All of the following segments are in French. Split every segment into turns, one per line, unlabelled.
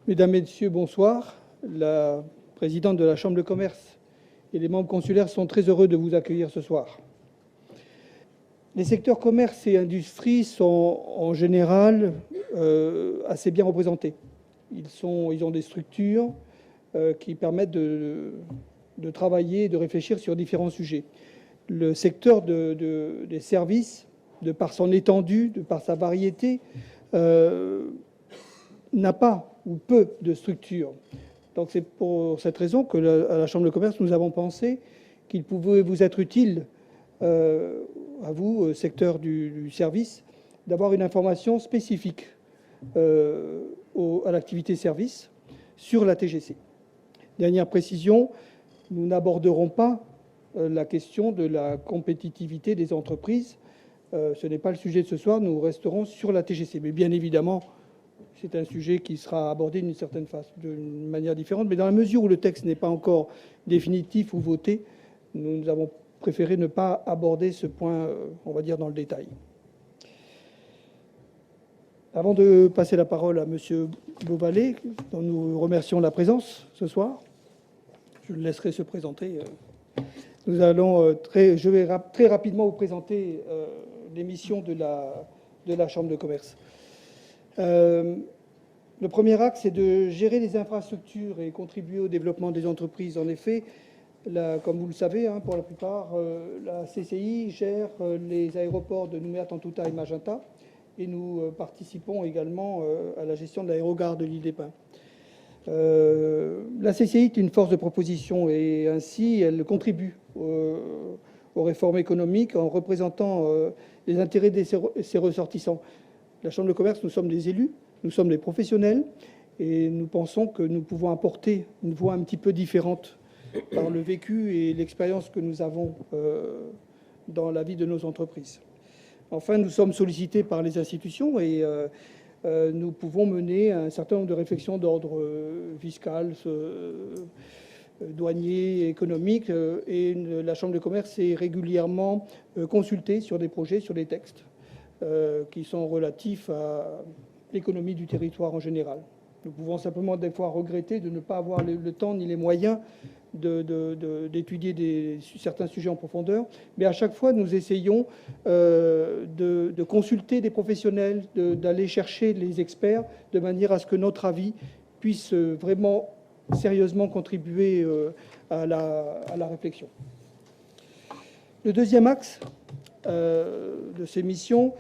Mesdames, Messieurs, bonsoir. La présidente de la Chambre de commerce et les membres consulaires sont très heureux de vous accueillir ce soir. Les secteurs commerce et industrie sont en général assez bien représentés. Ils ont des structures qui permettent de travailler et de réfléchir sur différents sujets. Le secteur des services, de par son étendue, de par sa variété, n'a pas ou peu de structure. Donc c'est pour cette raison que à la Chambre de commerce, nous avons pensé qu'il pouvait vous être utile, à vous, secteur du service, d'avoir une information spécifique à l'activité service sur la TGC. Dernière précision, nous n'aborderons pas la question de la compétitivité des entreprises. Ce n'est pas le sujet de ce soir, nous resterons sur la TGC. Mais bien évidemment, c'est un sujet qui sera abordé d'une manière différente. Mais dans la mesure où le texte n'est pas encore définitif ou voté, nous avons préféré ne pas aborder ce point, on va dire, dans le détail. Avant de passer la parole à M. Beauvalet, dont nous remercions la présence ce soir, je le laisserai se présenter. Je vais très rapidement vous présenter les missions de la Chambre de commerce. Le premier axe, c'est de gérer les infrastructures et contribuer au développement des entreprises. En effet, comme vous le savez, pour la plupart, la CCI gère les aéroports de Nouméa, Tantouta et Magenta, et nous participons également à la gestion de l'aérogare de l'île des Pins. La CCI est une force de proposition et ainsi elle contribue aux réformes économiques en représentant les intérêts de ses ressortissants. La Chambre de commerce, nous sommes des élus, nous sommes des professionnels et nous pensons que nous pouvons apporter une voix un petit peu différente par le vécu et l'expérience que nous avons dans la vie de nos entreprises. Enfin, nous sommes sollicités par les institutions et nous pouvons mener un certain nombre de réflexions d'ordre fiscal, douanier, économique, et la Chambre de commerce est régulièrement consultée sur des projets, sur des textes qui sont relatifs à l'économie du territoire en général. Nous pouvons simplement des fois regretter de ne pas avoir le temps ni les moyens d'étudier certains sujets en profondeur, mais à chaque fois, nous essayons de consulter des professionnels, d'aller chercher les experts, de manière à ce que notre avis puisse vraiment sérieusement contribuer à la réflexion. Le deuxième axe de ces missions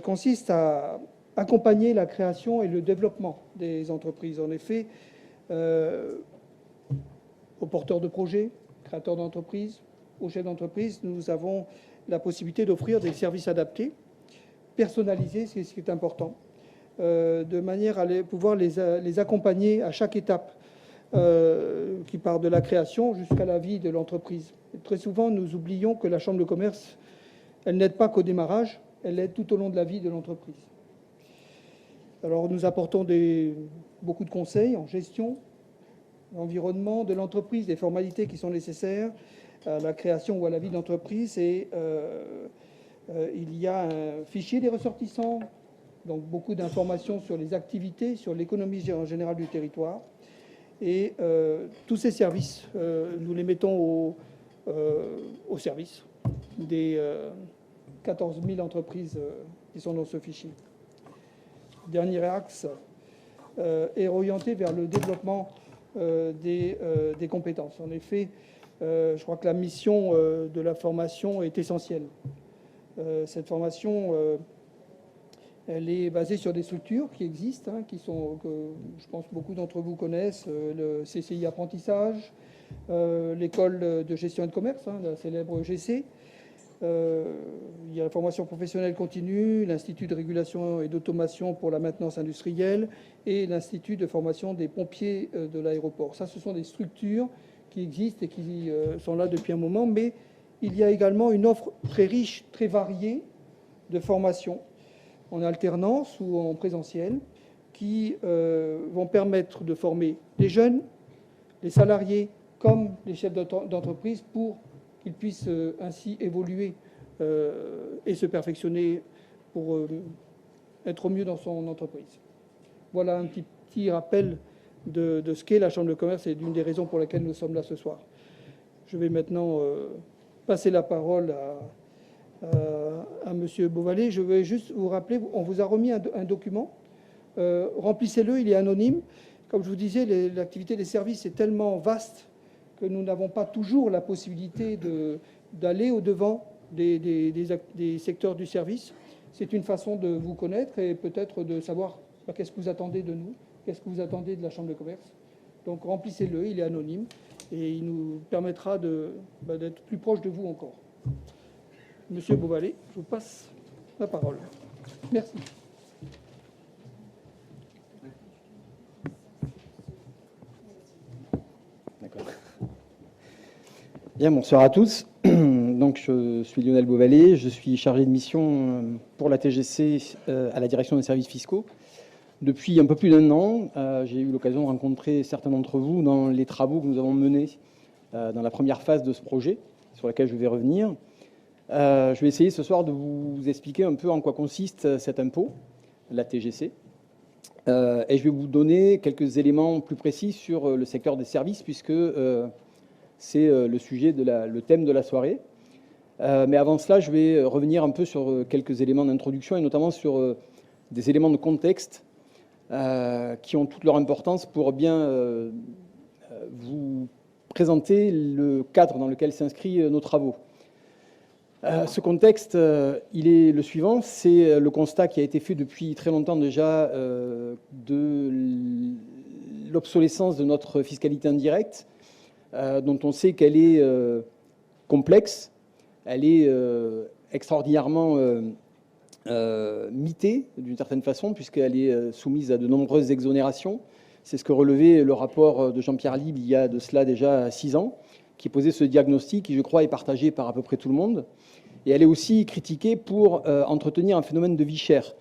consiste à accompagner la création et le développement des entreprises. En effet, aux porteurs de projets, créateurs d'entreprises, aux chefs d'entreprise, nous avons la possibilité d'offrir des services adaptés, personnalisés, c'est ce qui est important, de manière à pouvoir les accompagner à chaque étape qui part de la création jusqu'à la vie de l'entreprise. Très souvent, nous oublions que la Chambre de commerce, elle n'aide pas qu'au démarrage, elle aide tout au long de la vie de l'entreprise. Alors, nous apportons beaucoup de conseils en gestion, l'environnement de l'entreprise, des formalités qui sont nécessaires à la création ou à la vie d'entreprise. Et il y a un fichier des ressortissants, donc beaucoup d'informations sur les activités, sur l'économie en général du territoire. Et tous ces services, nous les mettons au service des 14 000 entreprises qui sont dans ce fichier. Dernier axe est orienté vers le développement des compétences. En effet, je crois que la mission de la formation est essentielle. Cette formation, elle est basée sur des structures qui existent, que je pense beaucoup d'entre vous connaissent, le CCI Apprentissage, l'école de gestion et de commerce, la célèbre EGC. Il y a la formation professionnelle continue, l'Institut de régulation et d'automation pour la maintenance industrielle et l'Institut de formation des pompiers de l'aéroport. Ça, ce sont des structures qui existent et qui sont là depuis un moment, mais il y a également une offre très riche, très variée de formations en alternance ou en présentiel qui vont permettre de former les jeunes, les salariés comme les chefs d'entreprise pour qu'ils puissent ainsi évoluer et se perfectionner pour être au mieux dans son entreprise. Voilà un petit petit rappel de ce qu'est la Chambre de commerce et d'une des raisons pour lesquelles nous sommes là ce soir. Je vais maintenant passer la parole à M. Beauvalet. Je vais juste vous rappeler, on vous a remis un document. Remplissez-le, il est anonyme. Comme je vous disais, l'activité des services est tellement vaste que nous n'avons pas toujours la possibilité d'aller au-devant des secteurs du service. C'est une façon de vous connaître et peut-être de savoir qu'est-ce que vous attendez de nous, qu'est-ce que vous attendez de la Chambre de commerce. Donc remplissez-le, il est anonyme et il nous permettra d'être plus proche de vous encore. Monsieur Beauvalet, je vous passe la parole. Merci.
D'accord. Bien, bonsoir à tous. Donc, je suis Lionel Beauvalet, je suis chargé de mission pour la TGC à la direction des services fiscaux. Depuis un peu plus d'1 an, j'ai eu l'occasion de rencontrer certains d'entre vous dans les travaux que nous avons menés dans la première phase de ce projet, sur laquelle je vais revenir. Je vais essayer ce soir de vous expliquer un peu en quoi consiste cet impôt, la TGC. Et je vais vous donner quelques éléments plus précis sur le secteur des services, puisque c'est le thème de la soirée. Mais avant cela, je vais revenir un peu sur quelques éléments d'introduction, et notamment sur des éléments de contexte qui ont toute leur importance pour bien vous présenter le cadre dans lequel s'inscrivent nos travaux. Ce contexte, il est le suivant, c'est le constat qui a été fait depuis très longtemps déjà de l'obsolescence de notre fiscalité indirecte, dont on sait qu'elle est complexe, elle est extraordinairement mitée d'une certaine façon, puisqu'elle est soumise à de nombreuses exonérations. C'est ce que relevait le rapport de Jean-Pierre Lieb il y a de cela déjà 6 ans, qui posait ce diagnostic qui, je crois, est partagé par à peu près tout le monde. Et elle est aussi critiquée pour entretenir un phénomène de vie chère.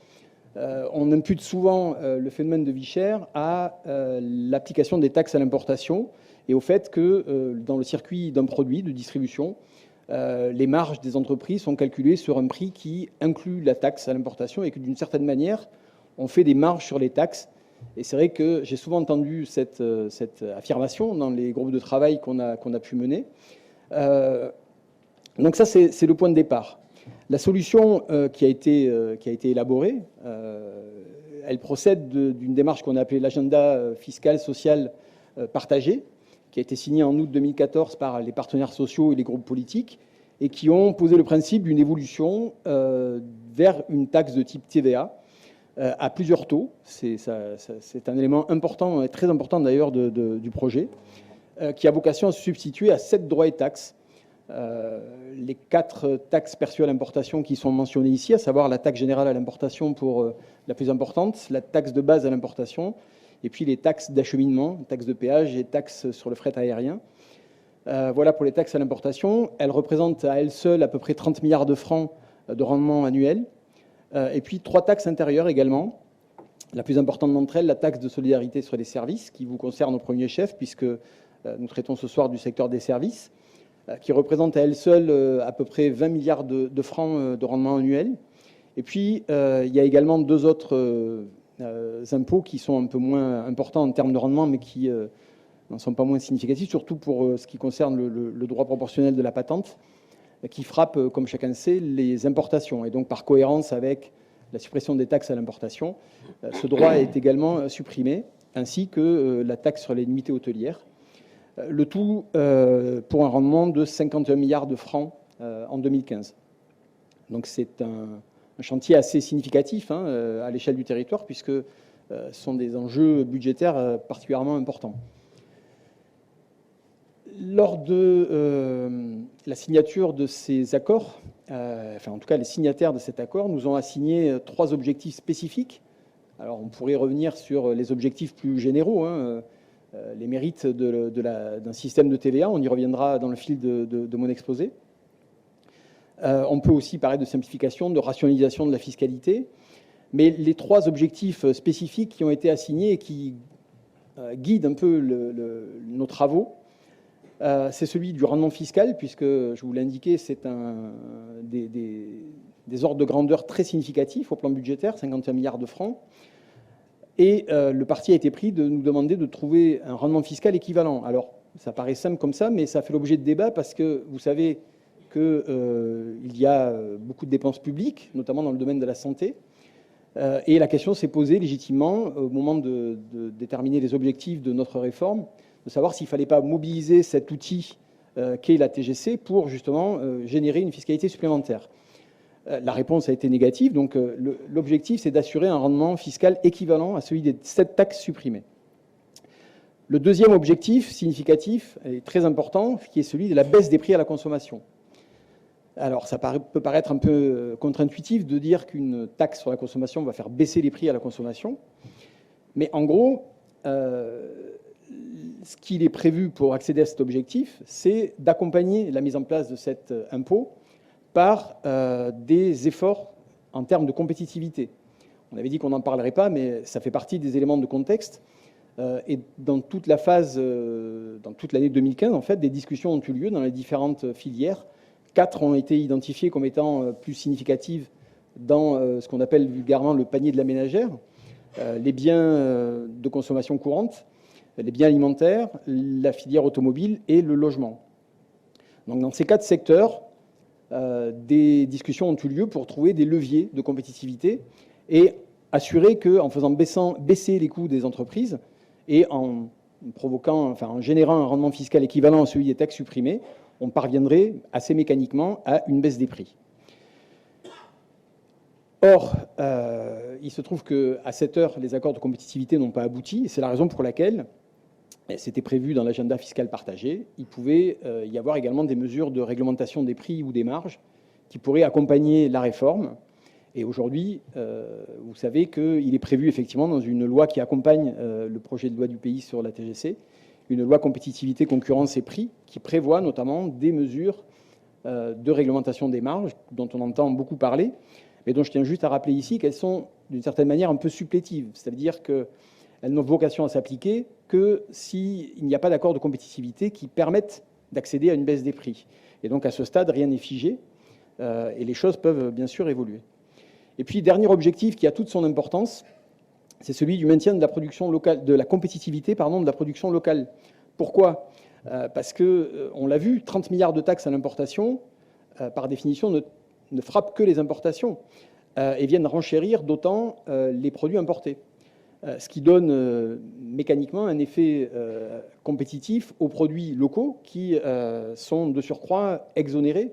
On impute souvent le phénomène de vie chère à l'application des taxes à l'importation et au fait que dans le circuit d'un produit de distribution, les marges des entreprises sont calculées sur un prix qui inclut la taxe à l'importation et que d'une certaine manière, on fait des marges sur les taxes. Et c'est vrai que j'ai souvent entendu cette affirmation dans les groupes de travail qu'on a pu mener. Donc ça, c'est le point de départ. La solution qui a été élaborée, elle procède d'une démarche qu'on a appelée l'agenda fiscal, social partagé, qui a été signé en août 2014 par les partenaires sociaux et les groupes politiques, et qui ont posé le principe d'une évolution vers une taxe de type TVA, à plusieurs taux. C'est un élément important, et très important d'ailleurs du projet, qui a vocation à se substituer à 7 droits et taxes. Les 4 taxes perçues à l'importation qui sont mentionnées ici, à savoir la taxe générale à l'importation pour la plus importante, la taxe de base à l'importation, et puis les taxes d'acheminement, taxes de péage et taxes sur le fret aérien. Voilà pour les taxes à l'importation. Elles représentent à elles seules à peu près 30 milliards de francs de rendement annuel. Et puis 3 taxes intérieures également. La plus importante d'entre elles, la taxe de solidarité sur les services, qui vous concerne au premier chef, puisque nous traitons ce soir du secteur des services, qui représente à elle seule à peu près 20 milliards de francs de rendement annuel. Et puis, il y a également 2 autres impôts qui sont un peu moins importants en termes de rendement, mais qui n'en sont pas moins significatifs, surtout pour ce qui concerne le droit proportionnel de la patente, qui frappe, comme chacun sait, les importations. Et donc, par cohérence avec la suppression des taxes à l'importation, ce droit est également supprimé, ainsi que la taxe sur les nuitées hôtelières. Le tout pour un rendement de 51 milliards de francs en 2015. Donc c'est un chantier assez significatif à l'échelle du territoire, puisque ce sont des enjeux budgétaires particulièrement importants. Lors de la signature de ces accords, enfin en tout cas les signataires de cet accord nous ont assigné 3 objectifs spécifiques. Alors on pourrait revenir sur les objectifs plus généraux, les mérites d'un système de TVA, on y reviendra dans le fil de mon exposé. On peut aussi parler de simplification, de rationalisation de la fiscalité, mais les 3 objectifs spécifiques qui ont été assignés et qui guident un peu nos travaux, c'est celui du rendement fiscal, puisque, je vous l'ai indiqué, c'est des ordres de grandeur très significatifs au plan budgétaire, 51 milliards de francs. Et le parti a été pris de nous demander de trouver un rendement fiscal équivalent. Alors, ça paraît simple comme ça, mais ça fait l'objet de débats parce que vous savez qu'il y a beaucoup de dépenses publiques, notamment dans le domaine de la santé. Et la question s'est posée légitimement au moment de déterminer les objectifs de notre réforme, de savoir s'il ne fallait pas mobiliser cet outil qu'est la TGC pour justement générer une fiscalité supplémentaire. La réponse a été négative, donc l'objectif c'est d'assurer un rendement fiscal équivalent à celui des 7 taxes supprimées. Le deuxième objectif significatif et très important, qui est celui de la baisse des prix à la consommation. Alors, ça peut paraître un peu contre-intuitif de dire qu'une taxe sur la consommation va faire baisser les prix à la consommation. Mais en gros, ce qu'il est prévu pour accéder à cet objectif, c'est d'accompagner la mise en place de cet impôt par des efforts en termes de compétitivité. On avait dit qu'on n'en parlerait pas, mais ça fait partie des éléments de contexte. Et dans toute la phase, dans toute l'année 2015, en fait, des discussions ont eu lieu dans les différentes filières. 4 ont été identifiées comme étant plus significatives dans ce qu'on appelle vulgairement le panier de la ménagère, les biens de consommation courante, les biens alimentaires, la filière automobile et le logement. Donc dans ces 4 secteurs, des discussions ont eu lieu pour trouver des leviers de compétitivité et assurer qu'en faisant baisser les coûts des entreprises et en générant un rendement fiscal équivalent à celui des taxes supprimées, on parviendrait assez mécaniquement à une baisse des prix. Or, il se trouve qu'à cette heure, les accords de compétitivité n'ont pas abouti, et c'est la raison pour laquelle, c'était prévu dans l'agenda fiscal partagé, il pouvait y avoir également des mesures de réglementation des prix ou des marges qui pourraient accompagner la réforme. Et aujourd'hui, vous savez qu'il est prévu effectivement dans une loi qui accompagne le projet de loi du pays sur la TGC, une loi compétitivité, concurrence et prix, qui prévoit notamment des mesures de réglementation des marges, dont on entend beaucoup parler, mais dont je tiens juste à rappeler ici qu'elles sont d'une certaine manière un peu supplétives. C'est-à-dire qu'elles n'ont vocation à s'appliquer que s'il n'y a pas d'accord de compétitivité qui permette d'accéder à une baisse des prix. Et donc à ce stade, rien n'est figé, et les choses peuvent bien sûr évoluer. Et puis, dernier objectif qui a toute son importance, c'est celui du maintien de la production locale, de la compétitivité, de la production locale. Pourquoi ? Parce que, on l'a vu, 30 milliards de taxes à l'importation, par définition, ne frappent que les importations et viennent renchérir d'autant les produits importés. Ce qui donne mécaniquement un effet compétitif aux produits locaux qui sont de surcroît exonérés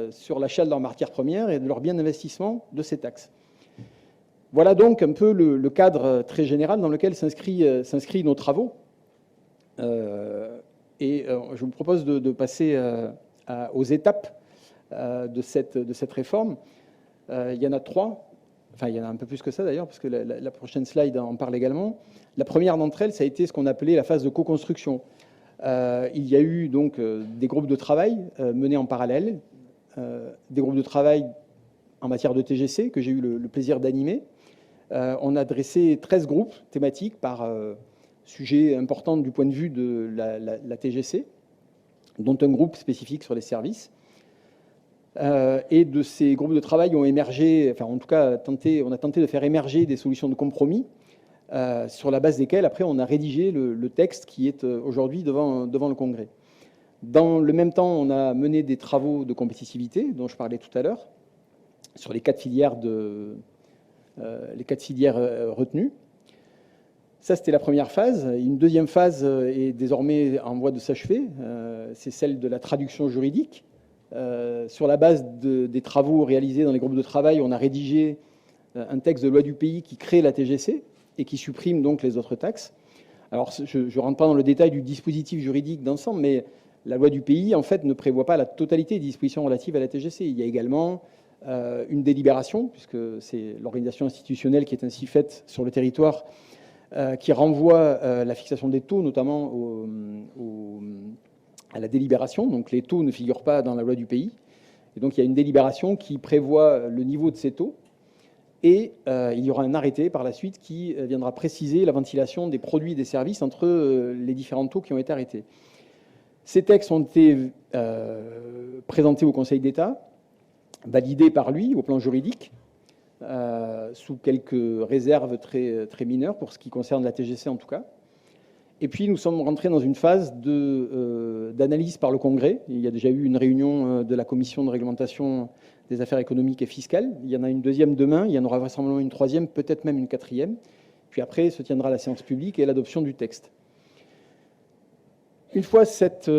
sur l'achat de leurs matières premières et de leurs biens d'investissement de ces taxes. Voilà donc un peu le cadre très général dans lequel s'inscrivent nos travaux. Et je vous propose de passer aux étapes de cette réforme. Il y en a 3. Enfin, il y en a un peu plus que ça d'ailleurs, parce que la prochaine slide en parle également. La première d'entre elles, ça a été ce qu'on appelait la phase de co-construction. Il y a eu donc des groupes de travail menés en parallèle, des groupes de travail en matière de TGC que j'ai eu le plaisir d'animer. On a dressé 13 groupes thématiques par sujet important du point de vue de la TGC, dont un groupe spécifique sur les services. Et de ces groupes de travail ont émergé, enfin en tout cas on a tenté de faire émerger des solutions de compromis sur la base desquelles après on a rédigé le texte qui est aujourd'hui devant le Congrès. Dans le même temps, on a mené des travaux de compétitivité dont je parlais tout à l'heure sur les 4 filières retenues. Ça, c'était la première phase. Une deuxième phase est désormais en voie de s'achever. C'est celle de la traduction juridique. Sur la base des travaux réalisés dans les groupes de travail, on a rédigé un texte de loi du pays qui crée la TGC et qui supprime donc les autres taxes. Alors, je ne rentre pas dans le détail du dispositif juridique d'ensemble, mais la loi du pays, en fait, ne prévoit pas la totalité des dispositions relatives à la TGC. Il y a également une délibération, puisque c'est l'organisation institutionnelle qui est ainsi faite sur le territoire, qui renvoie la fixation des taux, notamment à la délibération. Donc les taux ne figurent pas dans la loi du pays. Et donc il y a une délibération qui prévoit le niveau de ces taux. Et il y aura un arrêté par la suite qui viendra préciser la ventilation des produits et des services entre les différents taux qui ont été arrêtés. Ces textes ont été présentés au Conseil d'État, validés par lui au plan juridique. sous quelques réserves très, très mineures, pour ce qui concerne la TGC en tout cas. Et puis nous sommes rentrés dans une phase d'analyse par le Congrès. Il y a déjà eu une réunion de la Commission de réglementation des affaires économiques et fiscales. Il y en a une deuxième demain, il y en aura vraisemblablement une troisième, peut-être même une quatrième. Puis après, se tiendra la séance publique et l'adoption du texte. Une fois cette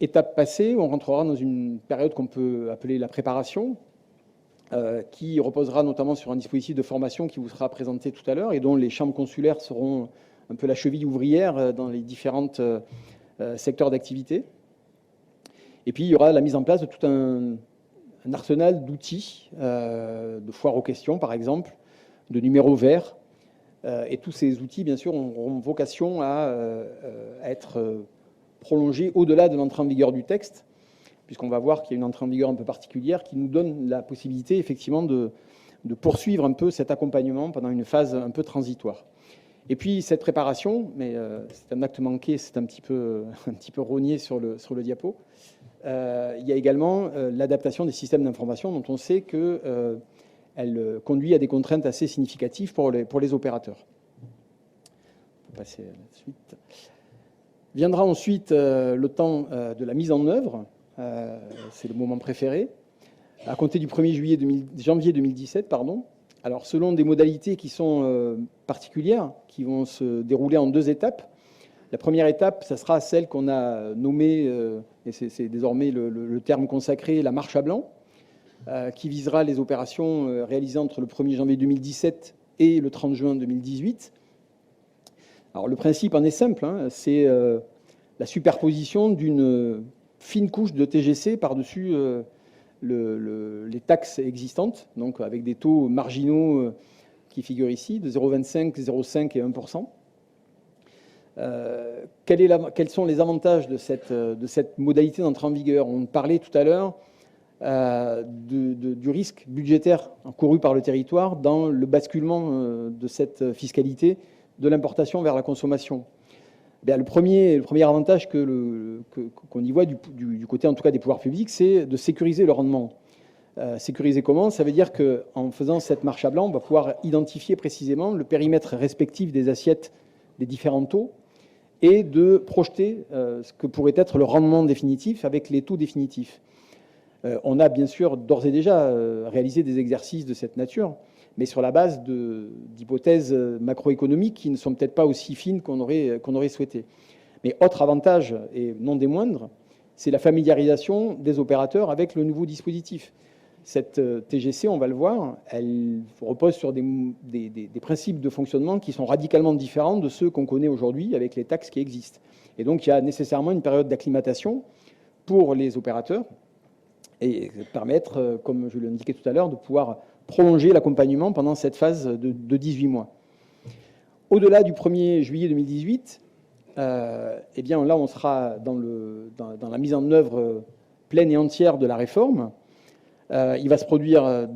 étape passée, on rentrera dans une période qu'on peut appeler la préparation, qui reposera notamment sur un dispositif de formation qui vous sera présenté tout à l'heure et dont les chambres consulaires seront un peu la cheville ouvrière dans les différents secteurs d'activité. Et puis, il y aura la mise en place de tout un arsenal d'outils, de foires aux questions, par exemple, de numéros verts. Et tous ces outils, bien sûr, auront vocation à être prolongés au-delà de l'entrée en vigueur du texte, puisqu'on va voir qu'il y a une entrée en vigueur un peu particulière qui nous donne la possibilité, effectivement, de poursuivre un peu cet accompagnement pendant une phase un peu transitoire. Et puis, cette préparation, mais c'est un acte manqué, c'est un petit peu rogné sur le diapo, il y a également l'adaptation des systèmes d'information dont on sait qu'elle conduit à des contraintes assez significatives pour les opérateurs. On peut passer à la suite. Viendra ensuite le temps de la mise en œuvre. C'est le moment préféré. À compter du 1er janvier 2017, pardon. Alors, selon des modalités qui sont particulières, qui vont se dérouler en 2 étapes. La première étape, ça sera celle qu'on a nommée, et c'est désormais le terme consacré, la marche à blanc, qui visera les opérations réalisées entre le 1er janvier 2017 et le 30 juin 2018. Alors, le principe en est simple, hein, c'est la superposition d'une fine couche de TGC par-dessus les taxes existantes, donc avec des taux marginaux qui figurent ici, de 0,25, 0,5 et 1%. Quels sont les avantages de cette modalité d'entrée en vigueur? On parlait tout à l'heure du risque budgétaire encouru par le territoire dans le basculement de cette fiscalité de l'importation vers la consommation. Bien, le premier avantage qu'on y voit du côté en tout cas des pouvoirs publics, c'est de sécuriser le rendement. Sécuriser comment? Ça veut dire qu'en faisant cette marche à blanc, on va pouvoir identifier précisément le périmètre respectif des assiettes des différents taux et de projeter ce que pourrait être le rendement définitif avec les taux définitifs. On a bien sûr d'ores et déjà réalisé des exercices de cette nature, mais sur la base d'hypothèses macroéconomiques qui ne sont peut-être pas aussi fines qu'on aurait souhaité. Mais autre avantage, et non des moindres, c'est la familiarisation des opérateurs avec le nouveau dispositif. Cette TGC, on va le voir, elle repose sur des principes de fonctionnement qui sont radicalement différents de ceux qu'on connaît aujourd'hui avec les taxes qui existent. Et donc, il y a nécessairement une période d'acclimatation pour les opérateurs et permettre, comme je l'indiquais tout à l'heure, de pouvoir prolonger l'accompagnement pendant cette phase de 18 mois. Au-delà du 1er juillet 2018, eh bien, là, on sera dans la mise en œuvre pleine et entière de la réforme. Il va se produire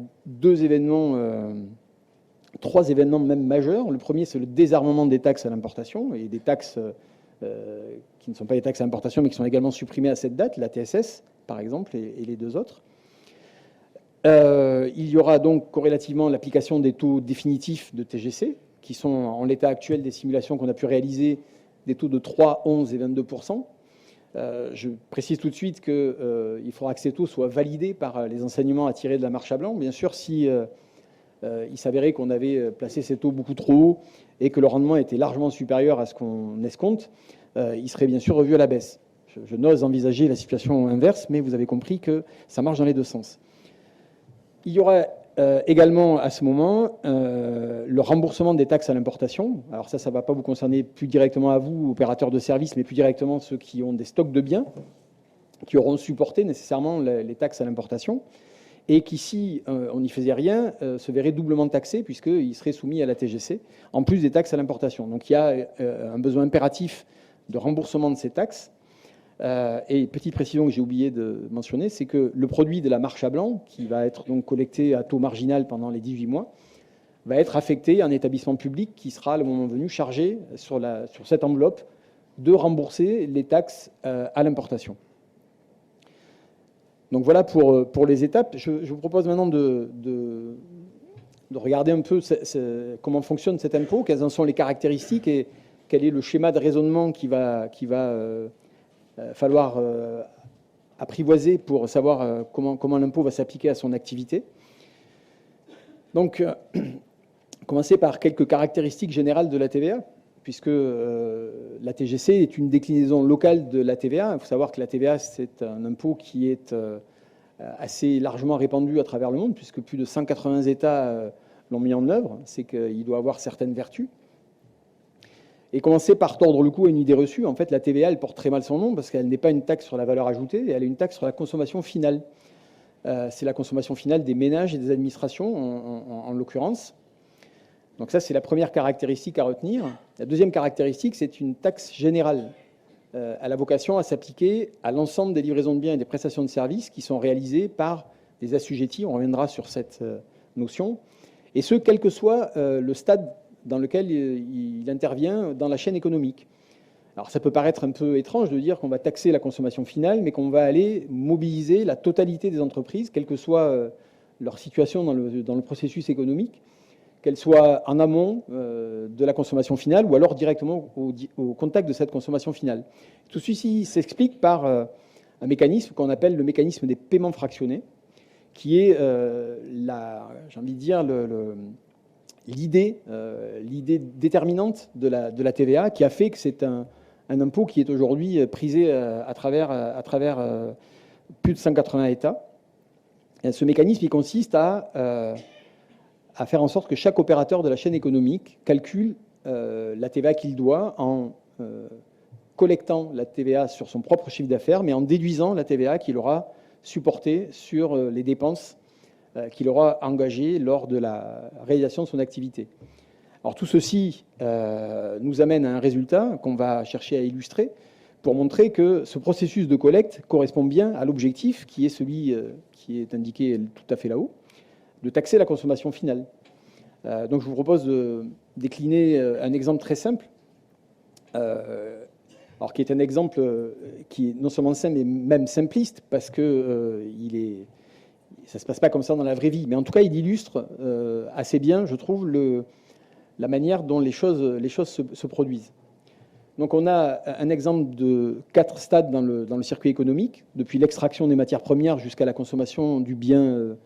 3 événements même majeurs. Le premier, c'est le désarmement des taxes à l'importation et des taxes qui ne sont pas des taxes à l'importation, mais qui sont également supprimées à cette date, la TSS, par exemple, et les 2 autres. Il y aura donc corrélativement l'application des taux définitifs de TGC, qui sont en l'état actuel des simulations qu'on a pu réaliser, des taux de 3, 11 et 22%. Je précise tout de suite qu'il faudra que ces taux soient validés par les enseignements à tirer de la marche à blanc. Bien sûr, si il s'avérait qu'on avait placé ces taux beaucoup trop haut et que le rendement était largement supérieur à ce qu'on escompte, il serait bien sûr revu à la baisse. Je n'ose envisager la situation inverse, mais vous avez compris que ça marche dans les 2 sens. Il y aura également à ce moment le remboursement des taxes à l'importation. Alors ça ne va pas vous concerner plus directement à vous, opérateurs de services, mais plus directement ceux qui ont des stocks de biens, qui auront supporté nécessairement les taxes à l'importation, et qui, si on n'y faisait rien, se verraient doublement taxés, puisqu'ils seraient soumis à la TGC, en plus des taxes à l'importation. Donc il y a un besoin impératif de remboursement de ces taxes. Et petite précision que j'ai oublié de mentionner, c'est que le produit de la marche à blanc, qui va être donc collecté à taux marginal pendant les 18 mois, va être affecté à un établissement public qui sera, le moment venu, chargé sur cette enveloppe de rembourser les taxes à l'importation. Donc voilà pour les étapes. Je vous propose maintenant de de regarder un peu comment fonctionne cet impôt, quelles en sont les caractéristiques et quel est le schéma de raisonnement qu'il va falloir apprivoiser pour savoir comment l'impôt va s'appliquer à son activité. Donc, commencer par quelques caractéristiques générales de la TVA, puisque la TGC est une déclinaison locale de la TVA. Il faut savoir que la TVA, c'est un impôt qui est assez largement répandu à travers le monde, puisque plus de 180 États l'ont mis en œuvre. C'est qu'il doit avoir certaines vertus. Et commencer par tordre le cou à une idée reçue. En fait, la TVA, elle porte très mal son nom, parce qu'elle n'est pas une taxe sur la valeur ajoutée, elle est une taxe sur la consommation finale. C'est la consommation finale des ménages et des administrations, en l'occurrence. Donc ça, c'est la première caractéristique à retenir. La deuxième caractéristique, c'est une taxe générale. Elle a vocation à s'appliquer à l'ensemble des livraisons de biens et des prestations de services qui sont réalisées par des assujettis. On reviendra sur cette notion. Et ce, quel que soit le stade dans lequel il intervient dans la chaîne économique. Alors ça peut paraître un peu étrange de dire qu'on va taxer la consommation finale, mais qu'on va aller mobiliser la totalité des entreprises, quelle que soit leur situation dans le processus économique, qu'elle soit en amont de la consommation finale ou alors directement au contact de cette consommation finale. Tout ceci s'explique par un mécanisme qu'on appelle le mécanisme des paiements fractionnés, qui est, j'ai envie de dire, l'idée déterminante de la TVA, qui a fait que c'est un impôt qui est aujourd'hui prisé à travers plus de 180 États. Et ce mécanisme, il consiste à faire en sorte que chaque opérateur de la chaîne économique calcule la TVA qu'il doit en collectant la TVA sur son propre chiffre d'affaires, mais en déduisant la TVA qu'il aura supportée sur les dépenses qu'il aura engagées lors de la réalisation de son activité. Alors tout ceci nous amène à un résultat qu'on va chercher à illustrer pour montrer que ce processus de collecte correspond bien à l'objectif qui est celui qui est indiqué tout à fait là-haut, de taxer la consommation finale. Donc je vous propose de décliner un exemple très simple, alors qui est un exemple qui est non seulement simple, mais même simpliste, parce que ça ne se passe pas comme ça dans la vraie vie, mais en tout cas il illustre assez bien, je trouve, la manière dont les choses se produisent. Donc on a un exemple de 4 stades dans le circuit économique, depuis l'extraction des matières premières jusqu'à la consommation du bien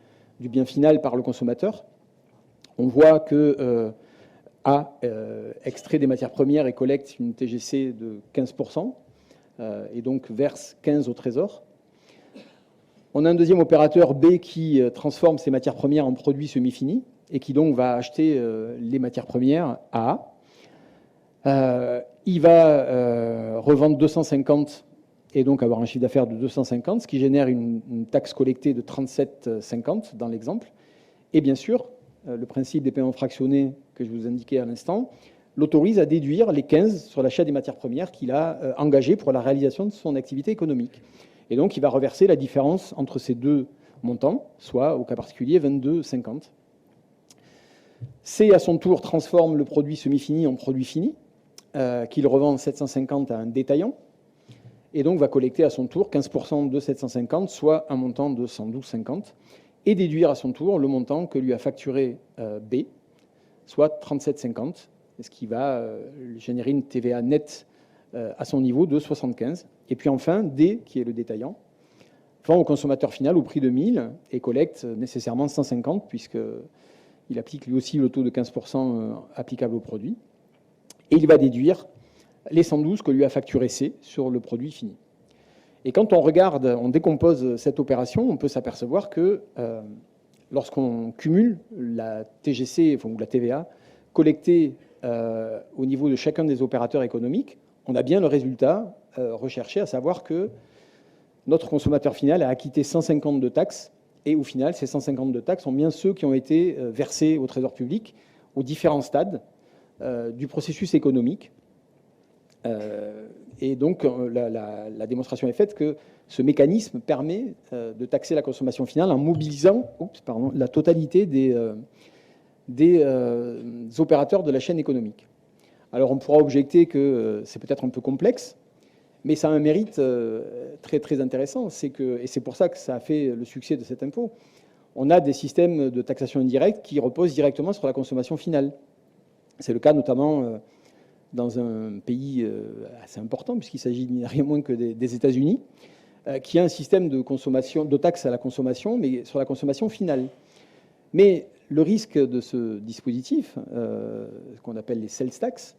final par le consommateur. On voit que A extrait des matières premières et collecte une TGC de 15%, et donc verse 15 au Trésor. On a un deuxième opérateur B qui transforme ces matières premières en produits semi-finis et qui donc va acheter les matières premières à A. Il va revendre 250 et donc avoir un chiffre d'affaires de 250, ce qui génère une taxe collectée de 37,50 dans l'exemple. Et bien sûr, le principe des paiements fractionnés que je vous indiquais à l'instant l'autorise à déduire les 15 sur l'achat des matières premières qu'il a engagées pour la réalisation de son activité économique. Et donc, il va reverser la différence entre ces deux montants, soit, au cas particulier, 22,50. C, à son tour, transforme le produit semi-fini en produit fini, qu'il revend 750 à un détaillant, et donc va collecter à son tour 15% de 750, soit un montant de 112,50, et déduire à son tour le montant que lui a facturé B, soit 37,50, ce qui va générer une TVA nette à son niveau de 75. Et puis enfin, D, qui est le détaillant, vend au consommateur final au prix de 1000 et collecte nécessairement 150, puisqu'il applique lui aussi le taux de 15% applicable au produit. Et il va déduire les 112 que lui a facturé C sur le produit fini. Et quand on regarde, on décompose cette opération, on peut s'apercevoir que lorsqu'on cumule la TGC, ou la TVA, collectée au niveau de chacun des opérateurs économiques, on a bien le résultat recherché, à savoir que notre consommateur final a acquitté 150 de taxes, et au final, ces 150 de taxes sont bien ceux qui ont été versés au Trésor public aux différents stades du processus économique. Et donc, la démonstration est faite que ce mécanisme permet de taxer la consommation finale en mobilisant la totalité des opérateurs de la chaîne économique. Alors, on pourra objecter que c'est peut-être un peu complexe, mais ça a un mérite très, très intéressant. Et c'est pour ça que ça a fait le succès de cet impôt. on a des systèmes de taxation indirecte qui reposent directement sur la consommation finale. C'est le cas notamment dans un pays assez important, puisqu'il s'agit ni rien moins que des États-Unis, qui a un système de taxe à la consommation, mais sur la consommation finale. Mais le risque de ce dispositif, ce qu'on appelle les sales tax,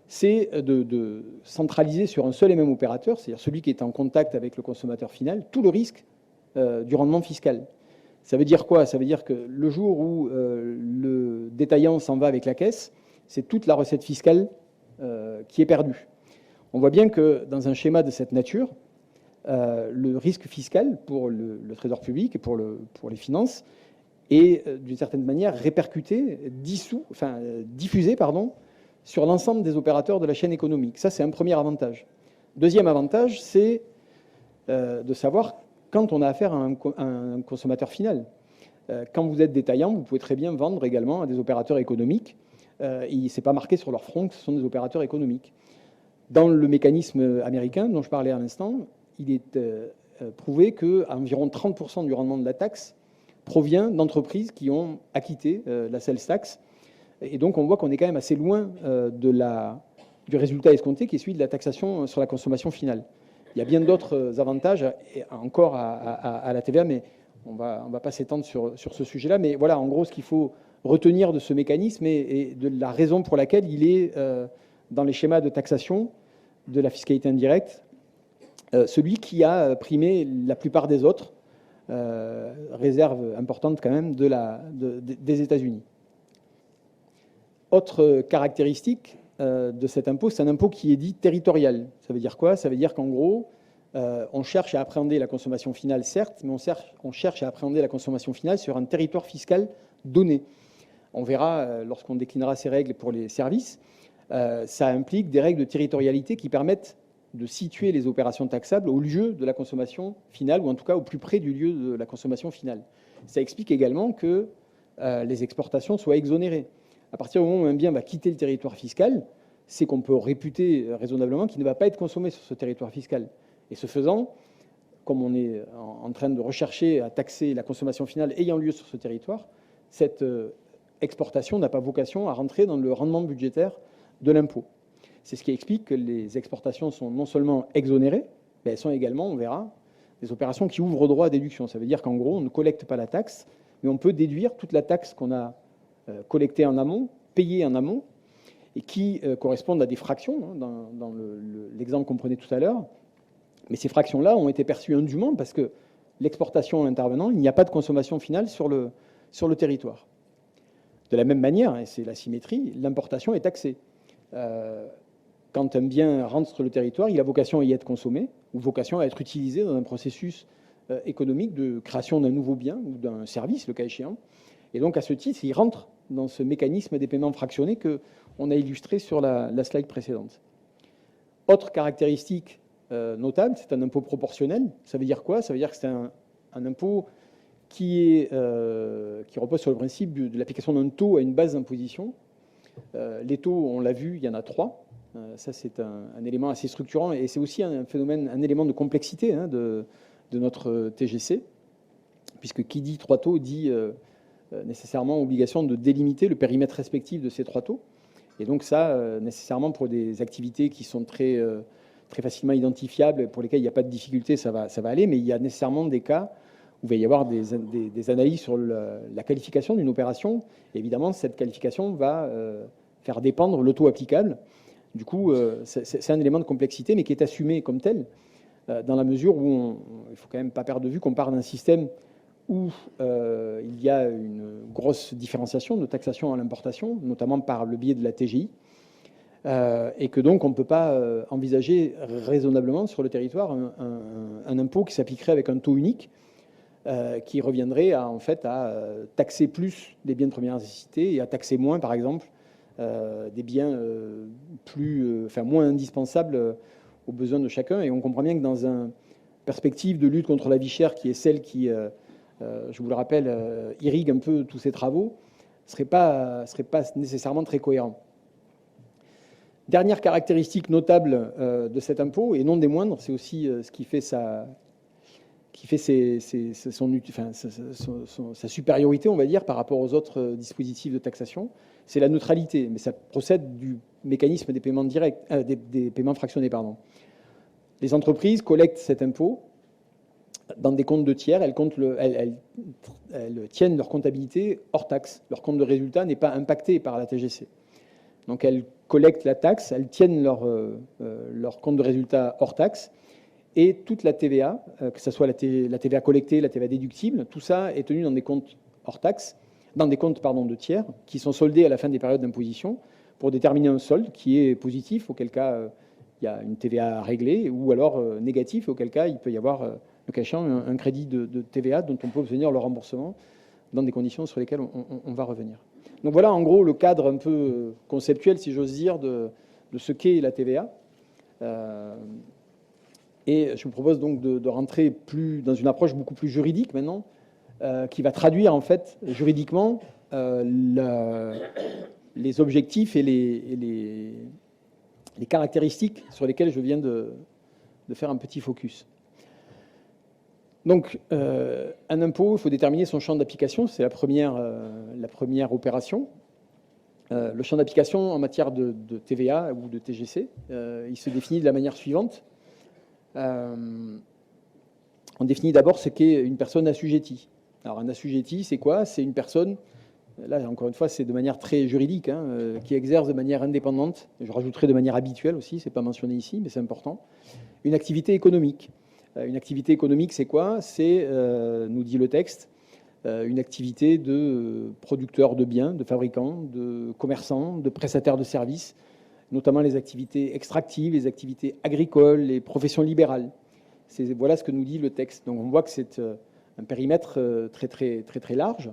c'est de centraliser sur un seul et même opérateur, c'est-à-dire celui qui est en contact avec le consommateur final, tout le risque du rendement fiscal. Ça veut dire quoi? Ça veut dire que le jour où le détaillant s'en va avec la caisse, c'est toute la recette fiscale qui est perdue. On voit bien que dans un schéma de cette nature, le risque fiscal pour le Trésor public et pour les finances est d'une certaine manière répercuté, diffusé sur l'ensemble des opérateurs de la chaîne économique. Ça, c'est un premier avantage. Deuxième avantage, c'est de savoir quand on a affaire à un consommateur final. Quand vous êtes détaillant, vous pouvez très bien vendre également à des opérateurs économiques. Ce n'est pas marqué sur leur front que ce sont des opérateurs économiques. Dans le mécanisme américain dont je parlais à l'instant, il est prouvé qu'environ 30% du rendement de la taxe provient d'entreprises qui ont acquitté la sales tax. Et donc, on voit qu'on est quand même assez loin du résultat escompté qui est celui de la taxation sur la consommation finale. Il y a bien d'autres avantages encore à la TVA, mais on va pas s'étendre sur ce sujet-là. Mais voilà, en gros, ce qu'il faut retenir de ce mécanisme et de la raison pour laquelle il est dans les schémas de taxation de la fiscalité indirecte, celui qui a primé la plupart des autres, réserve importante quand même des États-Unis. Autre caractéristique de cet impôt, c'est un impôt qui est dit territorial. Ça veut dire quoi? Ça veut dire qu'en gros, on cherche à appréhender la consommation finale, certes, mais on cherche à appréhender la consommation finale sur un territoire fiscal donné. On verra lorsqu'on déclinera ces règles pour les services. Ça implique des règles de territorialité qui permettent de situer les opérations taxables au lieu de la consommation finale, ou en tout cas au plus près du lieu de la consommation finale. Ça explique également que les exportations soient exonérées. À partir du moment où un bien va quitter le territoire fiscal, c'est qu'on peut réputer raisonnablement qu'il ne va pas être consommé sur ce territoire fiscal. Et ce faisant, comme on est en train de rechercher à taxer la consommation finale ayant lieu sur ce territoire, cette exportation n'a pas vocation à rentrer dans le rendement budgétaire de l'impôt. C'est ce qui explique que les exportations sont non seulement exonérées, mais elles sont également, on verra, des opérations qui ouvrent droit à déduction. Ça veut dire qu'en gros, on ne collecte pas la taxe, mais on peut déduire toute la taxe qu'on a collectée en amont, payée en amont, et qui correspondent à des fractions, dans l'exemple qu'on prenait tout à l'heure. Mais ces fractions-là ont été perçues indûment parce que l'exportation intervenant, il n'y a pas de consommation finale sur le territoire. De la même manière, et c'est la symétrie, l'importation est taxée. Quand un bien rentre sur le territoire, il a vocation à y être consommé ou vocation à être utilisé dans un processus économique de création d'un nouveau bien ou d'un service, le cas échéant. Et donc, à ce titre, il rentre dans ce mécanisme des paiements fractionnés qu'on a illustré sur la slide précédente. Autre caractéristique notable, c'est un impôt proportionnel. Ça veut dire quoi? Ça veut dire que c'est un impôt qui repose sur le principe de l'application d'un taux à une base d'imposition. Les taux, on l'a vu, il y en a 3. Ça, c'est un élément assez structurant et c'est aussi un élément de complexité de notre TGC, puisque qui dit 3 taux dit nécessairement obligation de délimiter le périmètre respectif de ces 3 taux. Et donc ça, nécessairement pour des activités qui sont très facilement identifiables, pour lesquelles il n'y a pas de difficulté, ça va aller, mais il y a nécessairement des cas où il va y avoir des analyses sur la qualification d'une opération. Et évidemment, cette qualification va faire dépendre le taux applicable. Du coup, c'est un élément de complexité, mais qui est assumé comme tel, dans la mesure où il ne faut quand même pas perdre de vue qu'on part d'un système où il y a une grosse différenciation de taxation à l'importation, notamment par le biais de la TGI, et que donc on ne peut pas envisager raisonnablement sur le territoire un impôt qui s'appliquerait avec un taux unique, qui reviendrait à taxer plus les biens de première nécessité et à taxer moins, par exemple, des biens moins indispensables aux besoins de chacun. Et on comprend bien que dans une perspective de lutte contre la vie chère, qui est celle qui, je vous le rappelle, irrigue un peu tous ces travaux, ne serait pas nécessairement très cohérent. Dernière caractéristique notable de cet impôt, et non des moindres, c'est aussi ce qui fait qui fait sa supériorité, on va dire, par rapport aux autres dispositifs de taxation, c'est la neutralité. Mais ça procède du mécanisme des paiements directs, des paiements fractionnés, pardon. Les entreprises collectent cet impôt dans des comptes de tiers. Elles tiennent leur comptabilité hors taxe. Leur compte de résultat n'est pas impacté par la TGC. Donc elles collectent la taxe, elles tiennent leur compte de résultat hors taxe, et toute la TVA, que ce soit la TVA collectée, la TVA déductible, tout ça est tenu dans des comptes hors taxe, dans des comptes de tiers, qui sont soldés à la fin des périodes d'imposition pour déterminer un solde qui est positif, auquel cas il y a une TVA réglée, ou alors négatif, auquel cas il peut y avoir, le cas échéant, un crédit de TVA dont on peut obtenir le remboursement dans des conditions sur lesquelles on va revenir. Donc voilà en gros le cadre un peu conceptuel, si j'ose dire, de ce qu'est la TVA. Et je vous propose donc de rentrer dans une approche beaucoup plus juridique maintenant, qui va traduire en fait juridiquement les objectifs et les caractéristiques sur lesquelles je viens de faire un petit focus. Donc, un impôt, il faut déterminer son champ d'application, c'est la première opération. Le champ d'application en matière de TVA ou de TGC, il se définit de la manière suivante. On définit d'abord ce qu'est une personne assujettie. Alors, un assujetti, c'est quoi? C'est une personne, là encore une fois, c'est de manière très juridique, qui exerce de manière indépendante, je rajouterai de manière habituelle aussi, c'est pas mentionné ici, mais c'est important, une activité économique. Une activité économique, c'est quoi? C'est, nous dit le texte, une activité de producteur de biens, de fabricants, de commerçants, de prestataires de services, notamment les activités extractives, les activités agricoles, les professions libérales. Voilà ce que nous dit le texte. Donc on voit que c'est un périmètre très large.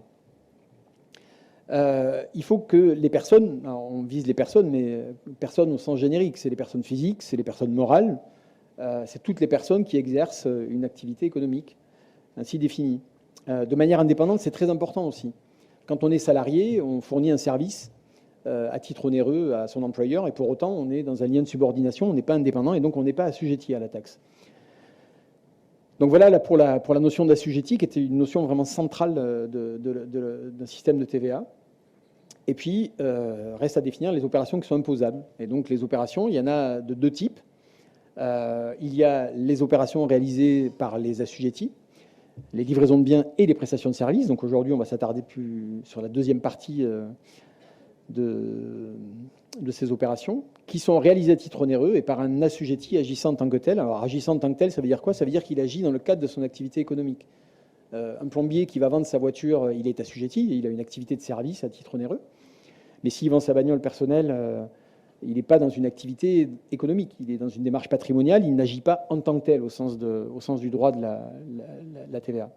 Il faut que les personnes, alors on vise les personnes, mais personnes au sens générique, c'est les personnes physiques, c'est les personnes morales, c'est toutes les personnes qui exercent une activité économique ainsi définie. De manière indépendante, c'est très important aussi. Quand on est salarié, on fournit un service à titre onéreux à son employeur, et pour autant, on est dans un lien de subordination, on n'est pas indépendant, et donc on n'est pas assujetti à la taxe. Donc voilà pour la notion d'assujetti, qui était une notion vraiment centrale d'un système de TVA. Et puis, reste à définir les opérations qui sont imposables. Et donc les opérations, il y en a de deux types. Il y a les opérations réalisées par les assujettis, les livraisons de biens et les prestations de services. Donc aujourd'hui, on va s'attarder plus sur la deuxième partie de ces opérations, qui sont réalisées à titre onéreux et par un assujetti agissant en tant que tel. Alors agissant en tant que tel, ça veut dire quoi? Ça veut dire qu'il agit dans le cadre de son activité économique. Un plombier qui va vendre sa voiture, il est assujetti, il a une activité de service à titre onéreux. Mais s'il vend sa bagnole personnelle, il n'est pas dans une activité économique, il est dans une démarche patrimoniale, il n'agit pas en tant que tel au sens du droit de la TVA.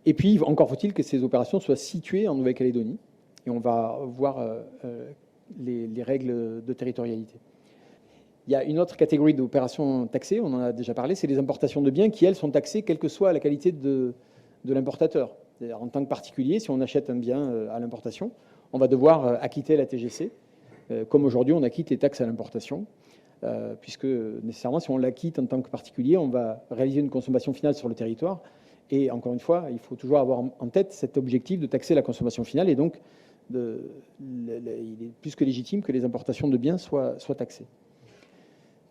Et puis, encore faut-il que ces opérations soient situées en Nouvelle-Calédonie, et on va voir les règles de territorialité. Il y a une autre catégorie d'opérations taxées, on en a déjà parlé, c'est les importations de biens qui, elles, sont taxées quelle que soit la qualité de l'importateur. C'est-à-dire, en tant que particulier, si on achète un bien à l'importation, on va devoir acquitter la TGC, comme aujourd'hui on acquitte les taxes à l'importation, puisque nécessairement, si on l'acquitte en tant que particulier, on va réaliser une consommation finale sur le territoire. Et encore une fois, il faut toujours avoir en tête cet objectif de taxer la consommation finale, et donc il est plus que légitime que les importations de biens soient taxées.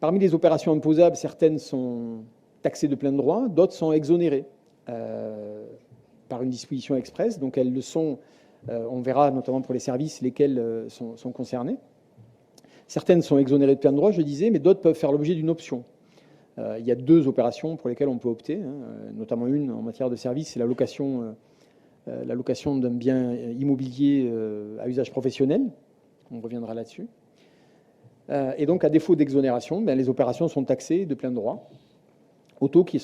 Parmi les opérations imposables, certaines sont taxées de plein droit, d'autres sont exonérées par une disposition express. Donc elles le sont, on verra notamment pour les services lesquels sont concernés. Certaines sont exonérées de plein droit, je disais, mais d'autres peuvent faire l'objet d'une option. Il y a deux opérations pour lesquelles on peut opter, notamment une en matière de service, c'est la location d'un bien immobilier à usage professionnel. On reviendra là-dessus. Et donc, à défaut d'exonération, les opérations sont taxées de plein droit au taux qui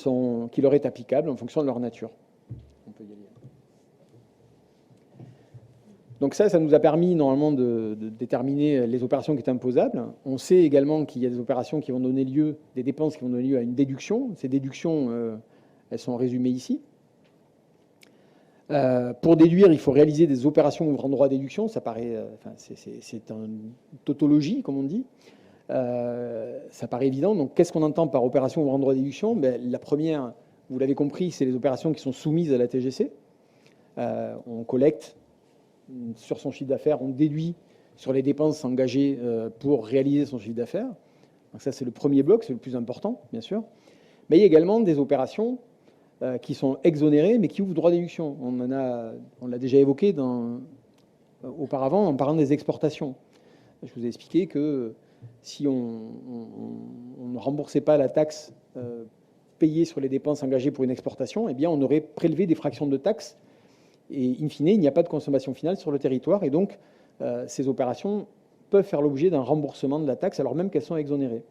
leur est applicable en fonction de leur nature. On peut y aller. Donc ça nous a permis normalement de déterminer les opérations qui étaient imposables. On sait également qu'il y a des opérations qui vont donner lieu, des dépenses qui vont donner lieu à une déduction. Ces déductions, elles sont résumées ici. Pour déduire, il faut réaliser des opérations ouvrant droit à déduction. Ça paraît, c'est une tautologie, comme on dit. Ça paraît évident. Donc, qu'est-ce qu'on entend par opération ouvrant droit à déduction? La première, vous l'avez compris, c'est les opérations qui sont soumises à la TGC. On collecte sur son chiffre d'affaires, on déduit sur les dépenses engagées pour réaliser son chiffre d'affaires. Donc ça, c'est le premier bloc, c'est le plus important, bien sûr. Mais il y a également des opérations qui sont exonérées, mais qui ouvrent droit à déduction. On l'a déjà évoqué auparavant en parlant des exportations. Je vous ai expliqué que si on ne remboursait pas la taxe payée sur les dépenses engagées pour une exportation, eh bien, on aurait prélevé des fractions de taxes. Et in fine, il n'y a pas de consommation finale sur le territoire. Et donc, ces opérations peuvent faire l'objet d'un remboursement de la taxe, alors même qu'elles sont exonérées.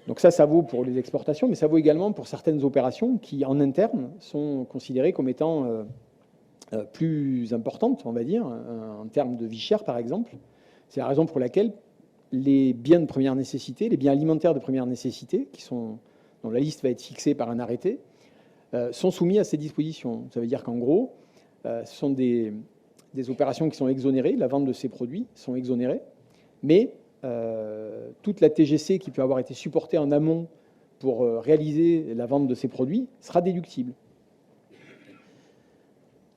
Donc ça vaut pour les exportations, mais ça vaut également pour certaines opérations qui, en interne, sont considérées comme étant plus importantes, on va dire, en termes de vie chère, par exemple. C'est la raison pour laquelle les biens de première nécessité, les biens alimentaires de première nécessité, dont la liste va être fixée par un arrêté, sont soumis à ces dispositions. Ça veut dire qu'en gros, ce sont des opérations qui sont exonérées, la vente de ces produits sont exonérées, mais toute la TGC qui peut avoir été supportée en amont pour réaliser la vente de ces produits sera déductible.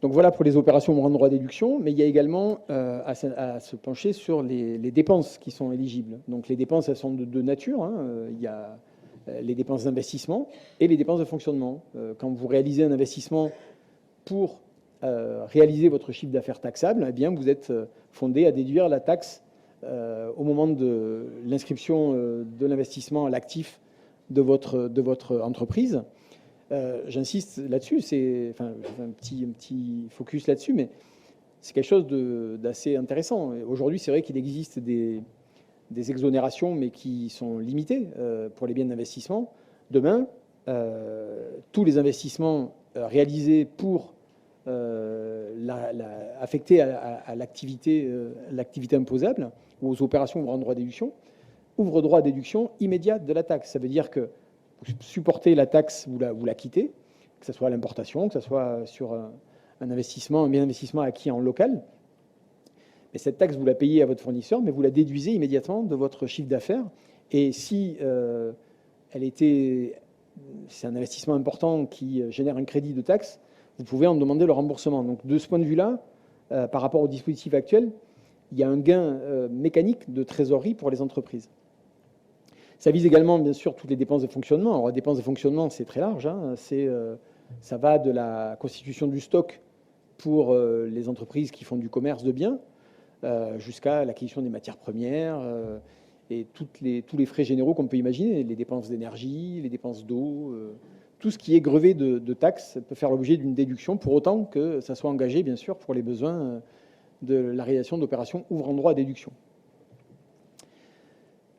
Donc voilà pour les opérations ouvrant droit à déduction, mais il y a également à se pencher sur les dépenses qui sont éligibles. Donc les dépenses, elles sont de deux natures. Il y a les dépenses d'investissement et les dépenses de fonctionnement. Quand vous réalisez un investissement pour réaliser votre chiffre d'affaires taxable, eh bien vous êtes fondé à déduire la taxe au moment de l'inscription de l'investissement à l'actif de votre entreprise. J'insiste là-dessus, je fais un petit focus là-dessus, mais c'est quelque chose d'assez intéressant. Aujourd'hui, c'est vrai qu'il existe des exonérations, mais qui sont limitées pour les biens d'investissement. Demain, tous les investissements réalisés pour affectés à l'activité imposable ou aux opérations ouvrant droit à déduction ouvrent droit à déduction immédiate de la taxe. Ça veut dire que vous supportez la taxe, vous la quittez, que ce soit à l'importation, que ce soit sur un investissement, un bien d'investissement acquis en local. Et cette taxe, vous la payez à votre fournisseur, mais vous la déduisez immédiatement de votre chiffre d'affaires. Et si c'est un investissement important qui génère un crédit de taxe, vous pouvez en demander le remboursement. Donc de ce point de vue-là, par rapport au dispositif actuel, il y a un gain mécanique de trésorerie pour les entreprises. Ça vise également, bien sûr, toutes les dépenses de fonctionnement. Alors, les dépenses de fonctionnement, c'est très large. Ça va de la constitution du stock pour les entreprises qui font du commerce de biens jusqu'à l'acquisition des matières premières et tous les frais généraux qu'on peut imaginer, les dépenses d'énergie, les dépenses d'eau, tout ce qui est grevé de taxes peut faire l'objet d'une déduction, pour autant que ça soit engagé, bien sûr, pour les besoins de la réalisation d'opérations ouvrant droit à déduction.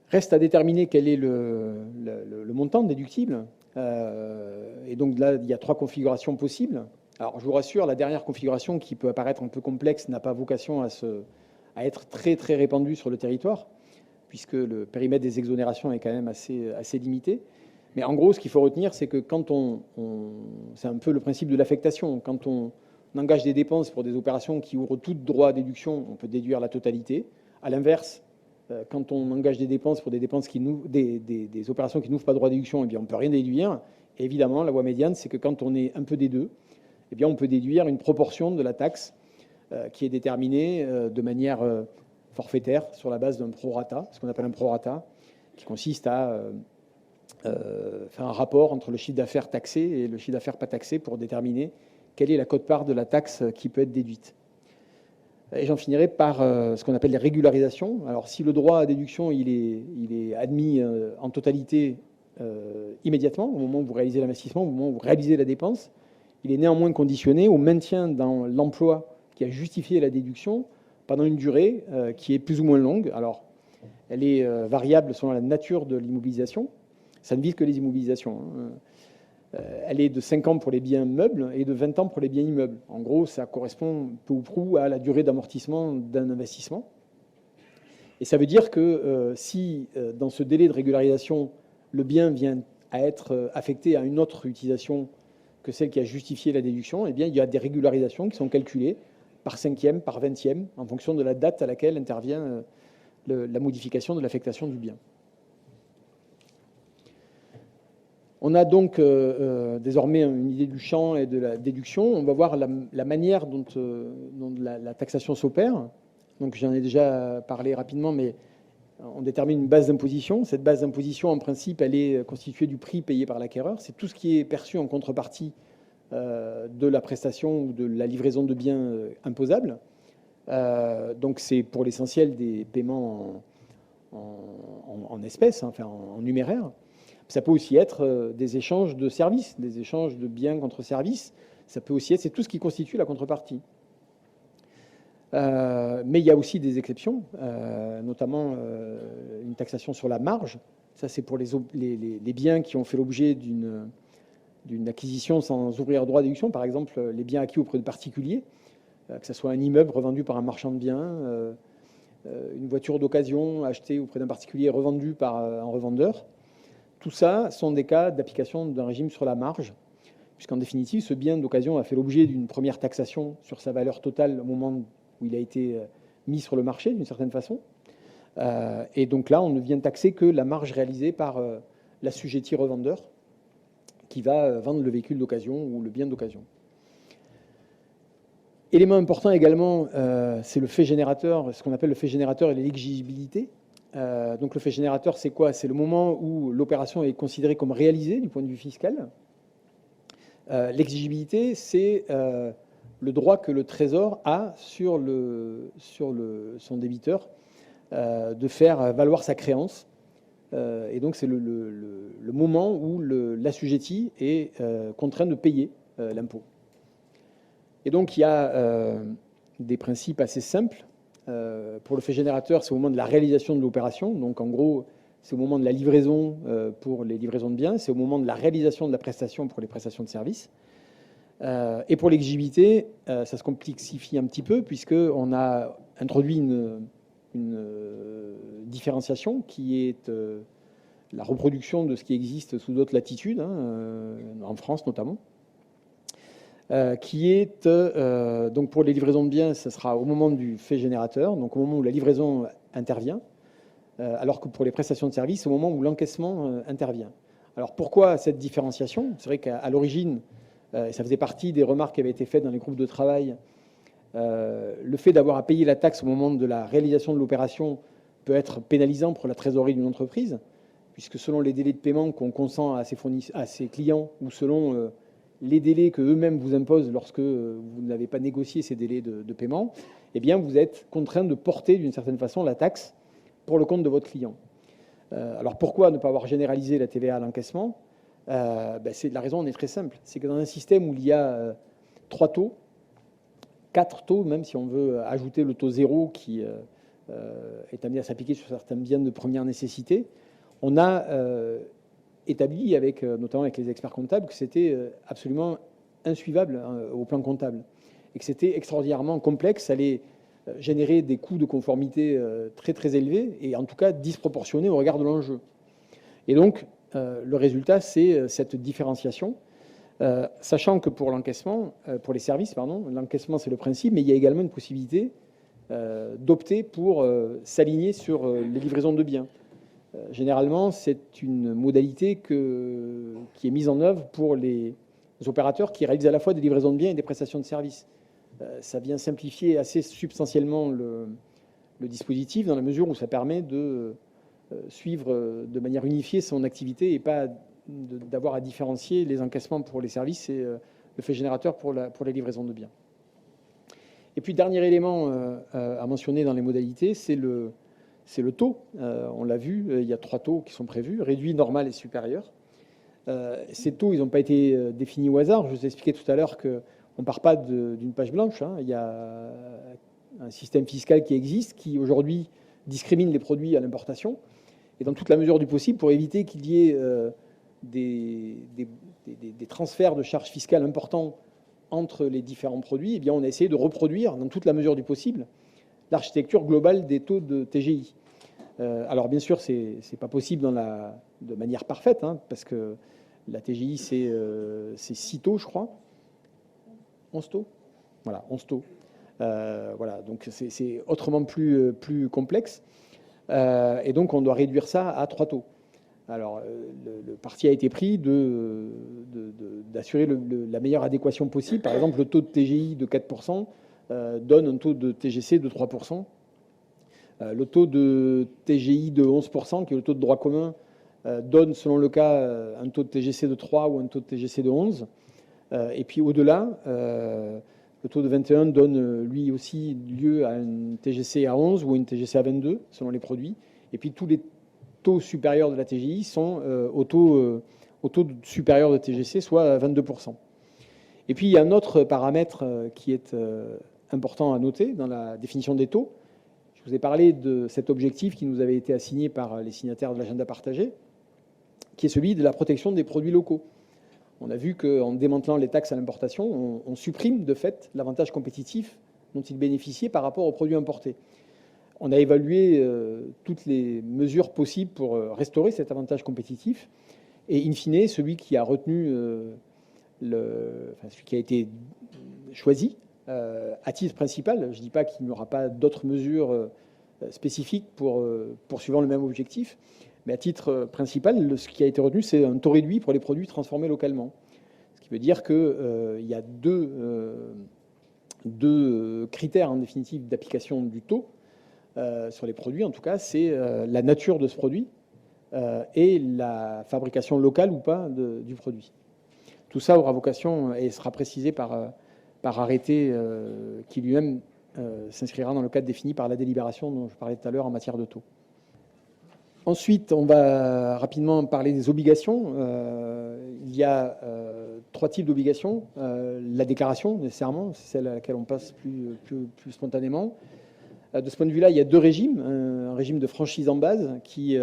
Reste à déterminer quel est le montant déductible. Et donc là, il y a 3 configurations possibles. Alors, je vous rassure, la dernière configuration, qui peut apparaître un peu complexe, n'a pas vocation à être très, très répandue sur le territoire, puisque le périmètre des exonérations est quand même assez limité. Mais en gros, ce qu'il faut retenir, c'est que quand c'est un peu le principe de l'affectation. Quand on engage des dépenses pour des opérations qui ouvrent tout droit à déduction, on peut déduire la totalité. À l'inverse, quand on engage des dépenses pour des opérations qui n'ouvrent pas droit à déduction, eh bien, on ne peut rien déduire. Et évidemment, la voie médiane, c'est que quand on est un peu des deux, eh bien, on peut déduire une proportion de la taxe qui est déterminée de manière forfaitaire sur la base d'un prorata, ce qu'on appelle un prorata, qui consiste à faire un rapport entre le chiffre d'affaires taxé et le chiffre d'affaires pas taxé pour déterminer quelle est la quote-part de la taxe qui peut être déduite. Et j'en finirai par ce qu'on appelle les régularisations. Alors, si le droit à déduction il est admis en totalité immédiatement, au moment où vous réalisez l'investissement, au moment où vous réalisez la dépense, il est néanmoins conditionné au maintien dans l'emploi qui a justifié la déduction pendant une durée qui est plus ou moins longue. Alors, elle est variable selon la nature de l'immobilisation. Ça ne vise que les immobilisations. Elle est de 5 ans pour les biens meubles et de 20 ans pour les biens immeubles. En gros, ça correspond peu ou prou à la durée d'amortissement d'un investissement. Et ça veut dire que si, dans ce délai de régularisation, le bien vient à être affecté à une autre utilisation que celle qui a justifié la déduction, eh bien, il y a des régularisations qui sont calculées par 5e, par 20e, en fonction de la date à laquelle intervient la modification de l'affectation du bien. On a donc désormais une idée du champ et de la déduction. On va voir la manière dont la taxation s'opère. Donc j'en ai déjà parlé rapidement, mais on détermine une base d'imposition. Cette base d'imposition, en principe, elle est constituée du prix payé par l'acquéreur. C'est tout ce qui est perçu en contrepartie de la prestation ou de la livraison de biens imposables. Donc c'est pour l'essentiel des paiements en espèces, hein, enfin en numéraire. Ça peut aussi être des échanges de services, des échanges de biens contre services. Ça peut aussi être, c'est tout ce qui constitue la contrepartie. Mais il y a aussi des exceptions, notamment une taxation sur la marge. Ça, c'est pour les biens qui ont fait l'objet d'une acquisition sans ouvrir droit à déduction. Par exemple, les biens acquis auprès de particuliers, que ce soit un immeuble revendu par un marchand de biens, une voiture d'occasion achetée auprès d'un particulier et revendue par un revendeur. Tout ça sont des cas d'application d'un régime sur la marge, puisqu'en définitive, ce bien d'occasion a fait l'objet d'une première taxation sur sa valeur totale au moment où il a été mis sur le marché, d'une certaine façon. Et donc là, on ne vient taxer que la marge réalisée par l'assujetti revendeur qui va vendre le véhicule d'occasion ou le bien d'occasion. Élément important également, c'est le fait générateur, ce qu'on appelle le fait générateur et l'éligibilité. Donc le fait générateur, c'est quoi? C'est le moment où l'opération est considérée comme réalisée du point de vue fiscal. L'exigibilité, c'est le droit que le Trésor a sur son débiteur de faire valoir sa créance. Et donc c'est le moment où l'assujetti est contraint de payer l'impôt. Et donc il y a des principes assez simples. Pour le fait générateur, c'est au moment de la réalisation de l'opération. Donc en gros, c'est au moment de la livraison pour les livraisons de biens, c'est au moment de la réalisation de la prestation pour les prestations de services. Et pour l'exigibilité, ça se complexifie un petit peu puisqu'on a introduit une différenciation qui est la reproduction de ce qui existe sous d'autres latitudes, hein, en France notamment. Qui est donc pour les livraisons de biens, ce sera au moment du fait générateur, donc au moment où la livraison intervient, alors que pour les prestations de services, c'est au moment où l'encaissement intervient. Alors pourquoi cette différenciation? C'est vrai qu'à l'origine, ça faisait partie des remarques qui avaient été faites dans les groupes de travail. Le fait d'avoir à payer la taxe au moment de la réalisation de l'opération peut être pénalisant pour la trésorerie d'une entreprise, puisque selon les délais de paiement qu'on consent à ses clients ou selon les délais que eux-mêmes vous imposent lorsque vous n'avez pas négocié ces délais de paiement, eh bien, vous êtes contraint de porter d'une certaine façon la taxe pour le compte de votre client. Alors pourquoi ne pas avoir généralisé la TVA à l'encaissement? La raison est très simple. C'est que dans un système où il y a 3 taux, 4 taux, même si on veut ajouter le taux 0 qui est amené à s'appliquer sur certains biens de première nécessité, on a établi, notamment avec les experts comptables, que c'était absolument insuivable au plan comptable et que c'était extraordinairement complexe, ça allait générer des coûts de conformité très très élevés et en tout cas disproportionnés au regard de l'enjeu. Et donc, le résultat, c'est cette différenciation, sachant que pour l'encaissement, pour les services, pardon, l'encaissement c'est le principe, mais il y a également une possibilité d'opter pour s'aligner sur les livraisons de biens. Généralement, c'est une modalité qui est mise en œuvre pour les opérateurs qui réalisent à la fois des livraisons de biens et des prestations de services. Ça vient simplifier assez substantiellement le dispositif dans la mesure où ça permet de suivre de manière unifiée son activité et pas d'avoir à différencier les encaissements pour les services et le fait générateur pour les livraisons de biens. Et puis, dernier élément à mentionner dans les modalités, c'est le taux. On l'a vu, il y a 3 taux qui sont prévus, réduit, normal et supérieur. Ces taux, ils n'ont pas été définis au hasard. Je vous ai expliqué tout à l'heure qu'on ne part pas d'une page blanche. Hein. Il y a un système fiscal qui existe, qui aujourd'hui discrimine les produits à l'importation. Et dans toute la mesure du possible, pour éviter qu'il y ait des transferts de charges fiscales importants entre les différents produits, eh bien, on a essayé de reproduire, dans toute la mesure du possible, l'architecture globale des taux de TGI. Alors bien sûr, c'est pas possible de manière parfaite, hein, parce que la TGI, c'est 6 taux, je crois. 11 taux. Voilà, 11 taux. Voilà, donc c'est autrement plus complexe. Et donc, on doit réduire ça à 3 taux. Alors, le parti a été pris d'assurer la meilleure adéquation possible. Par exemple, le taux de TGI de 4% donne un taux de TGC de 3%. Le taux de TGI de 11%, qui est le taux de droit commun, donne, selon le cas, un taux de TGC de 3 ou un taux de TGC de 11. Et puis, au-delà, le taux de 21 donne, lui aussi, lieu à une TGC à 11 ou une TGC à 22, selon les produits. Et puis, tous les taux supérieurs de la TGI sont au taux supérieur de TGC, soit à 22%. Et puis, il y a un autre paramètre qui est important à noter dans la définition des taux. Je vous ai parlé de cet objectif qui nous avait été assigné par les signataires de l'agenda partagé, qui est celui de la protection des produits locaux. On a vu qu'en démantelant les taxes à l'importation, on supprime de fait l'avantage compétitif dont ils bénéficiaient par rapport aux produits importés. On a évalué toutes les mesures possibles pour restaurer cet avantage compétitif. Et in fine, celui qui a retenu, celui qui a été choisi à titre principal, je ne dis pas qu'il n'y aura pas d'autres mesures spécifiques pour poursuivant le même objectif, mais à titre principal, ce qui a été retenu, c'est un taux réduit pour les produits transformés localement. Ce qui veut dire qu'il y a deux critères, en définitive, d'application du taux sur les produits. En tout cas, c'est la nature de ce produit et la fabrication locale ou pas du produit. Tout ça aura vocation et sera précisé par arrêté qui lui-même s'inscrira dans le cadre défini par la délibération dont je parlais tout à l'heure en matière de taux. Ensuite, on va rapidement parler des obligations. Il y a 3 types d'obligations. La déclaration, nécessairement, c'est celle à laquelle on passe plus spontanément. De ce point de vue-là, il y a 2 régimes. Un régime de franchise en base qui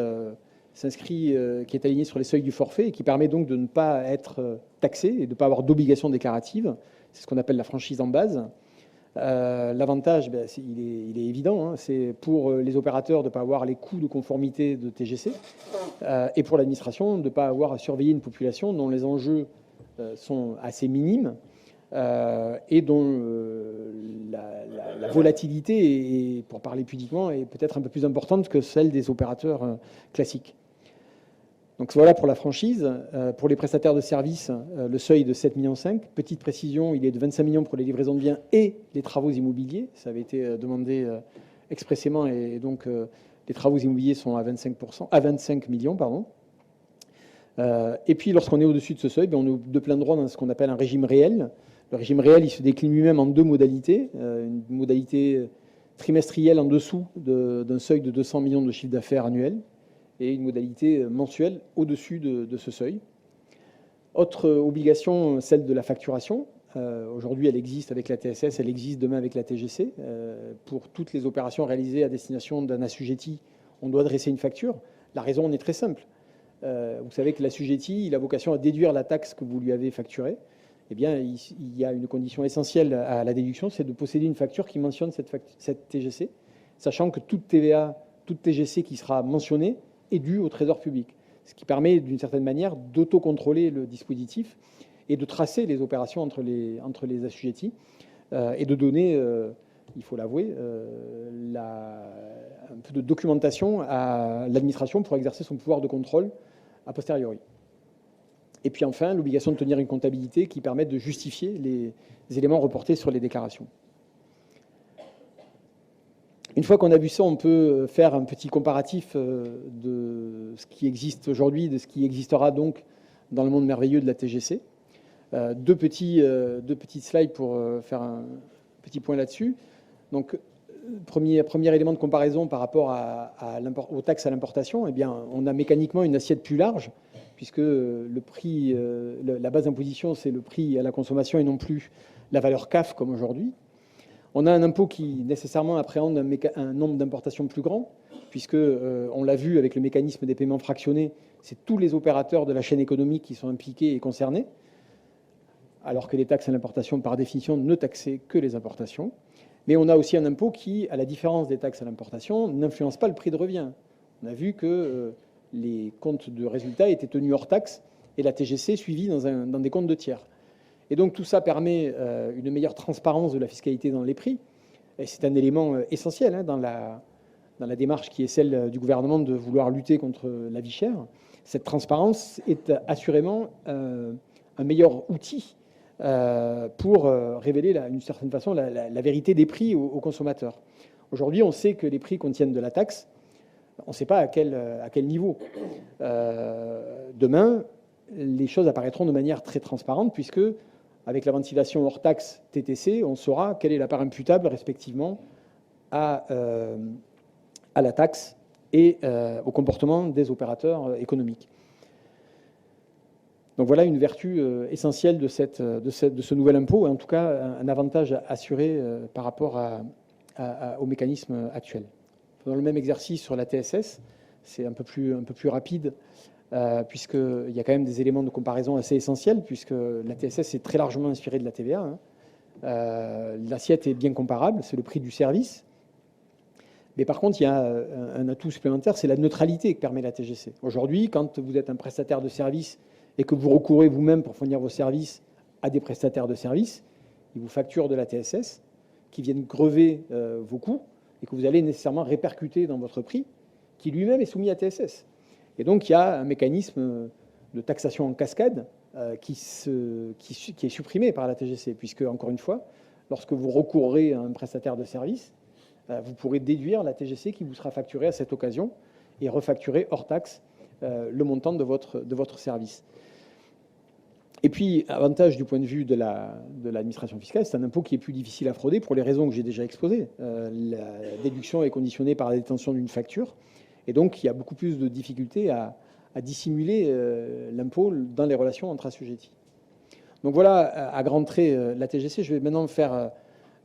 s'inscrit, qui est aligné sur les seuils du forfait et qui permet donc de ne pas être taxé et de ne pas avoir d'obligation déclarative. C'est ce qu'on appelle la franchise en base. L'avantage, il est évident, hein, c'est pour les opérateurs de ne pas avoir les coûts de conformité de TGC et pour l'administration de ne pas avoir à surveiller une population dont les enjeux sont assez minimes et dont la volatilité, est, pour parler pudiquement, est peut-être un peu plus importante que celle des opérateurs classiques. Donc voilà pour la franchise. Pour les prestataires de services, le seuil de 7,5 millions. Petite précision, il est de 25 millions pour les livraisons de biens et les travaux immobiliers. Ça avait été demandé expressément et donc les travaux immobiliers sont à 25 millions. Et puis lorsqu'on est au-dessus de ce seuil, on est de plein droit dans ce qu'on appelle un régime réel. Le régime réel, il se décline lui-même en 2 modalités. Une modalité trimestrielle en dessous d'un seuil de 200 millions de chiffre d'affaires annuel, et une modalité mensuelle au-dessus de ce seuil. Autre obligation, celle de la facturation. Aujourd'hui, elle existe avec la TSS, elle existe demain avec la TGC. Pour toutes les opérations réalisées à destination d'un assujetti, on doit dresser une facture. La raison en est très simple. Vous savez que l'assujetti, il a vocation à déduire la taxe que vous lui avez facturée. Eh bien, il y a une condition essentielle à la déduction, c'est de posséder une facture qui mentionne cette TGC, sachant que toute TVA, toute TGC qui sera mentionnée est due au Trésor public, ce qui permet d'une certaine manière d'autocontrôler le dispositif et de tracer les opérations entre les assujettis et de donner, il faut l'avouer, un peu de documentation à l'administration pour exercer son pouvoir de contrôle a posteriori. Et puis enfin, l'obligation de tenir une comptabilité qui permette de justifier les éléments reportés sur les déclarations. Une fois qu'on a vu ça, on peut faire un petit comparatif de ce qui existe aujourd'hui, de ce qui existera donc dans le monde merveilleux de la TGC. Deux petits slides pour faire un petit point là-dessus. Donc, premier élément de comparaison par rapport aux taxes à l'importation, eh bien, on a mécaniquement une assiette plus large, puisque le prix, la base d'imposition, c'est le prix à la consommation et non plus la valeur CAF comme aujourd'hui. On a un impôt qui nécessairement appréhende un nombre d'importations plus grand, puisque on l'a vu avec le mécanisme des paiements fractionnés, c'est tous les opérateurs de la chaîne économique qui sont impliqués et concernés, alors que les taxes à l'importation, par définition, ne taxaient que les importations. Mais on a aussi un impôt qui, à la différence des taxes à l'importation, n'influence pas le prix de revient. On a vu que les comptes de résultats étaient tenus hors taxe et la TGC suivie dans des comptes de tiers. Et donc tout ça permet une meilleure transparence de la fiscalité dans les prix. Et c'est un élément essentiel dans dans la démarche qui est celle du gouvernement de vouloir lutter contre la vie chère, cette transparence est assurément un meilleur outil pour révéler, d'une certaine façon, la vérité des prix aux consommateurs. Aujourd'hui, on sait que les prix contiennent de la taxe. On ne sait pas à quel niveau. Demain, les choses apparaîtront de manière très transparente, puisque, avec la ventilation hors taxe TTC, on saura quelle est la part imputable, respectivement, à la taxe et au comportement des opérateurs économiques. Donc voilà une vertu essentielle de ce nouvel impôt, et en tout cas un avantage assuré par rapport au mécanisme actuel. Dans le même exercice sur la TSS, c'est un peu plus rapide, puisqu'il y a quand même des éléments de comparaison assez essentiels, puisque la TSS est très largement inspirée de la TVA. L'assiette est bien comparable, c'est le prix du service. Mais par contre, il y a un atout supplémentaire, c'est la neutralité que permet la TGC. Aujourd'hui, quand vous êtes un prestataire de service et que vous recourez vous-même pour fournir vos services à des prestataires de services, ils vous facturent de la TSS, qui viennent grever vos coûts et que vous allez nécessairement répercuter dans votre prix, qui lui-même est soumis à TSS. Et donc, il y a un mécanisme de taxation en cascade qui est supprimé par la TGC, puisque, encore une fois, lorsque vous recourrez à un prestataire de service, vous pourrez déduire la TGC qui vous sera facturée à cette occasion et refacturer hors taxe le montant de votre service. Et puis, avantage du point de vue de l'administration fiscale, c'est un impôt qui est plus difficile à frauder pour les raisons que j'ai déjà exposées. La déduction est conditionnée par la détention d'une facture, et donc il y a beaucoup plus de difficultés à dissimuler l'impôt dans les relations entre assujettis. Donc voilà, à grands traits, la TGC. Je vais maintenant faire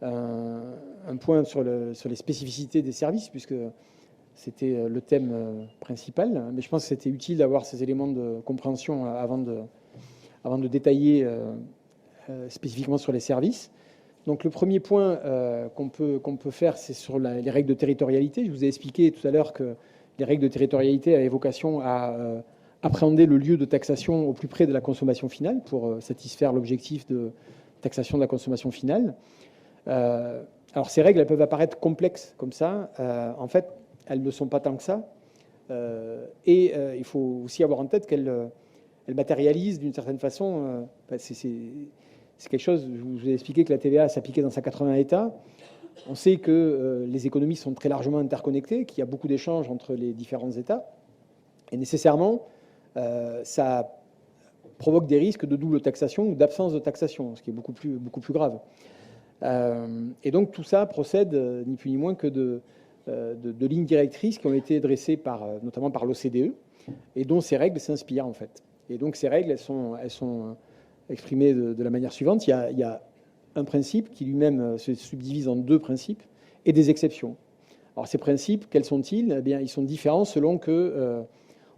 un point sur les spécificités des services, puisque c'était le thème principal. Mais je pense que c'était utile d'avoir ces éléments de compréhension avant de détailler spécifiquement sur les services. Donc le premier point qu'on peut faire, c'est sur les règles de territorialité. Je vous ai expliqué tout à l'heure que les règles de territorialité avaient vocation à appréhender le lieu de taxation au plus près de la consommation finale pour satisfaire l'objectif de taxation de la consommation finale. Alors ces règles, elles peuvent apparaître complexes comme ça. En fait, elles ne sont pas tant que ça. Et il faut aussi avoir en tête qu'elles matérialisent d'une certaine façon. C'est quelque chose, je vous ai expliqué que la TVA s'appliquait dans 180 États. On sait que les économies sont très largement interconnectées, qu'il y a beaucoup d'échanges entre les différents États. Et nécessairement, ça provoque des risques de double taxation ou d'absence de taxation, ce qui est beaucoup plus grave. Et donc tout ça procède ni plus ni moins que de lignes directrices qui ont été dressées notamment par l'OCDE et dont ces règles s'inspirent en fait. Et donc ces règles, elles sont exprimées de la manière suivante. Il y a un principe qui lui-même se subdivise en deux principes et des exceptions. Alors ces principes, quels sont-ils ? Eh bien, ils sont différents selon que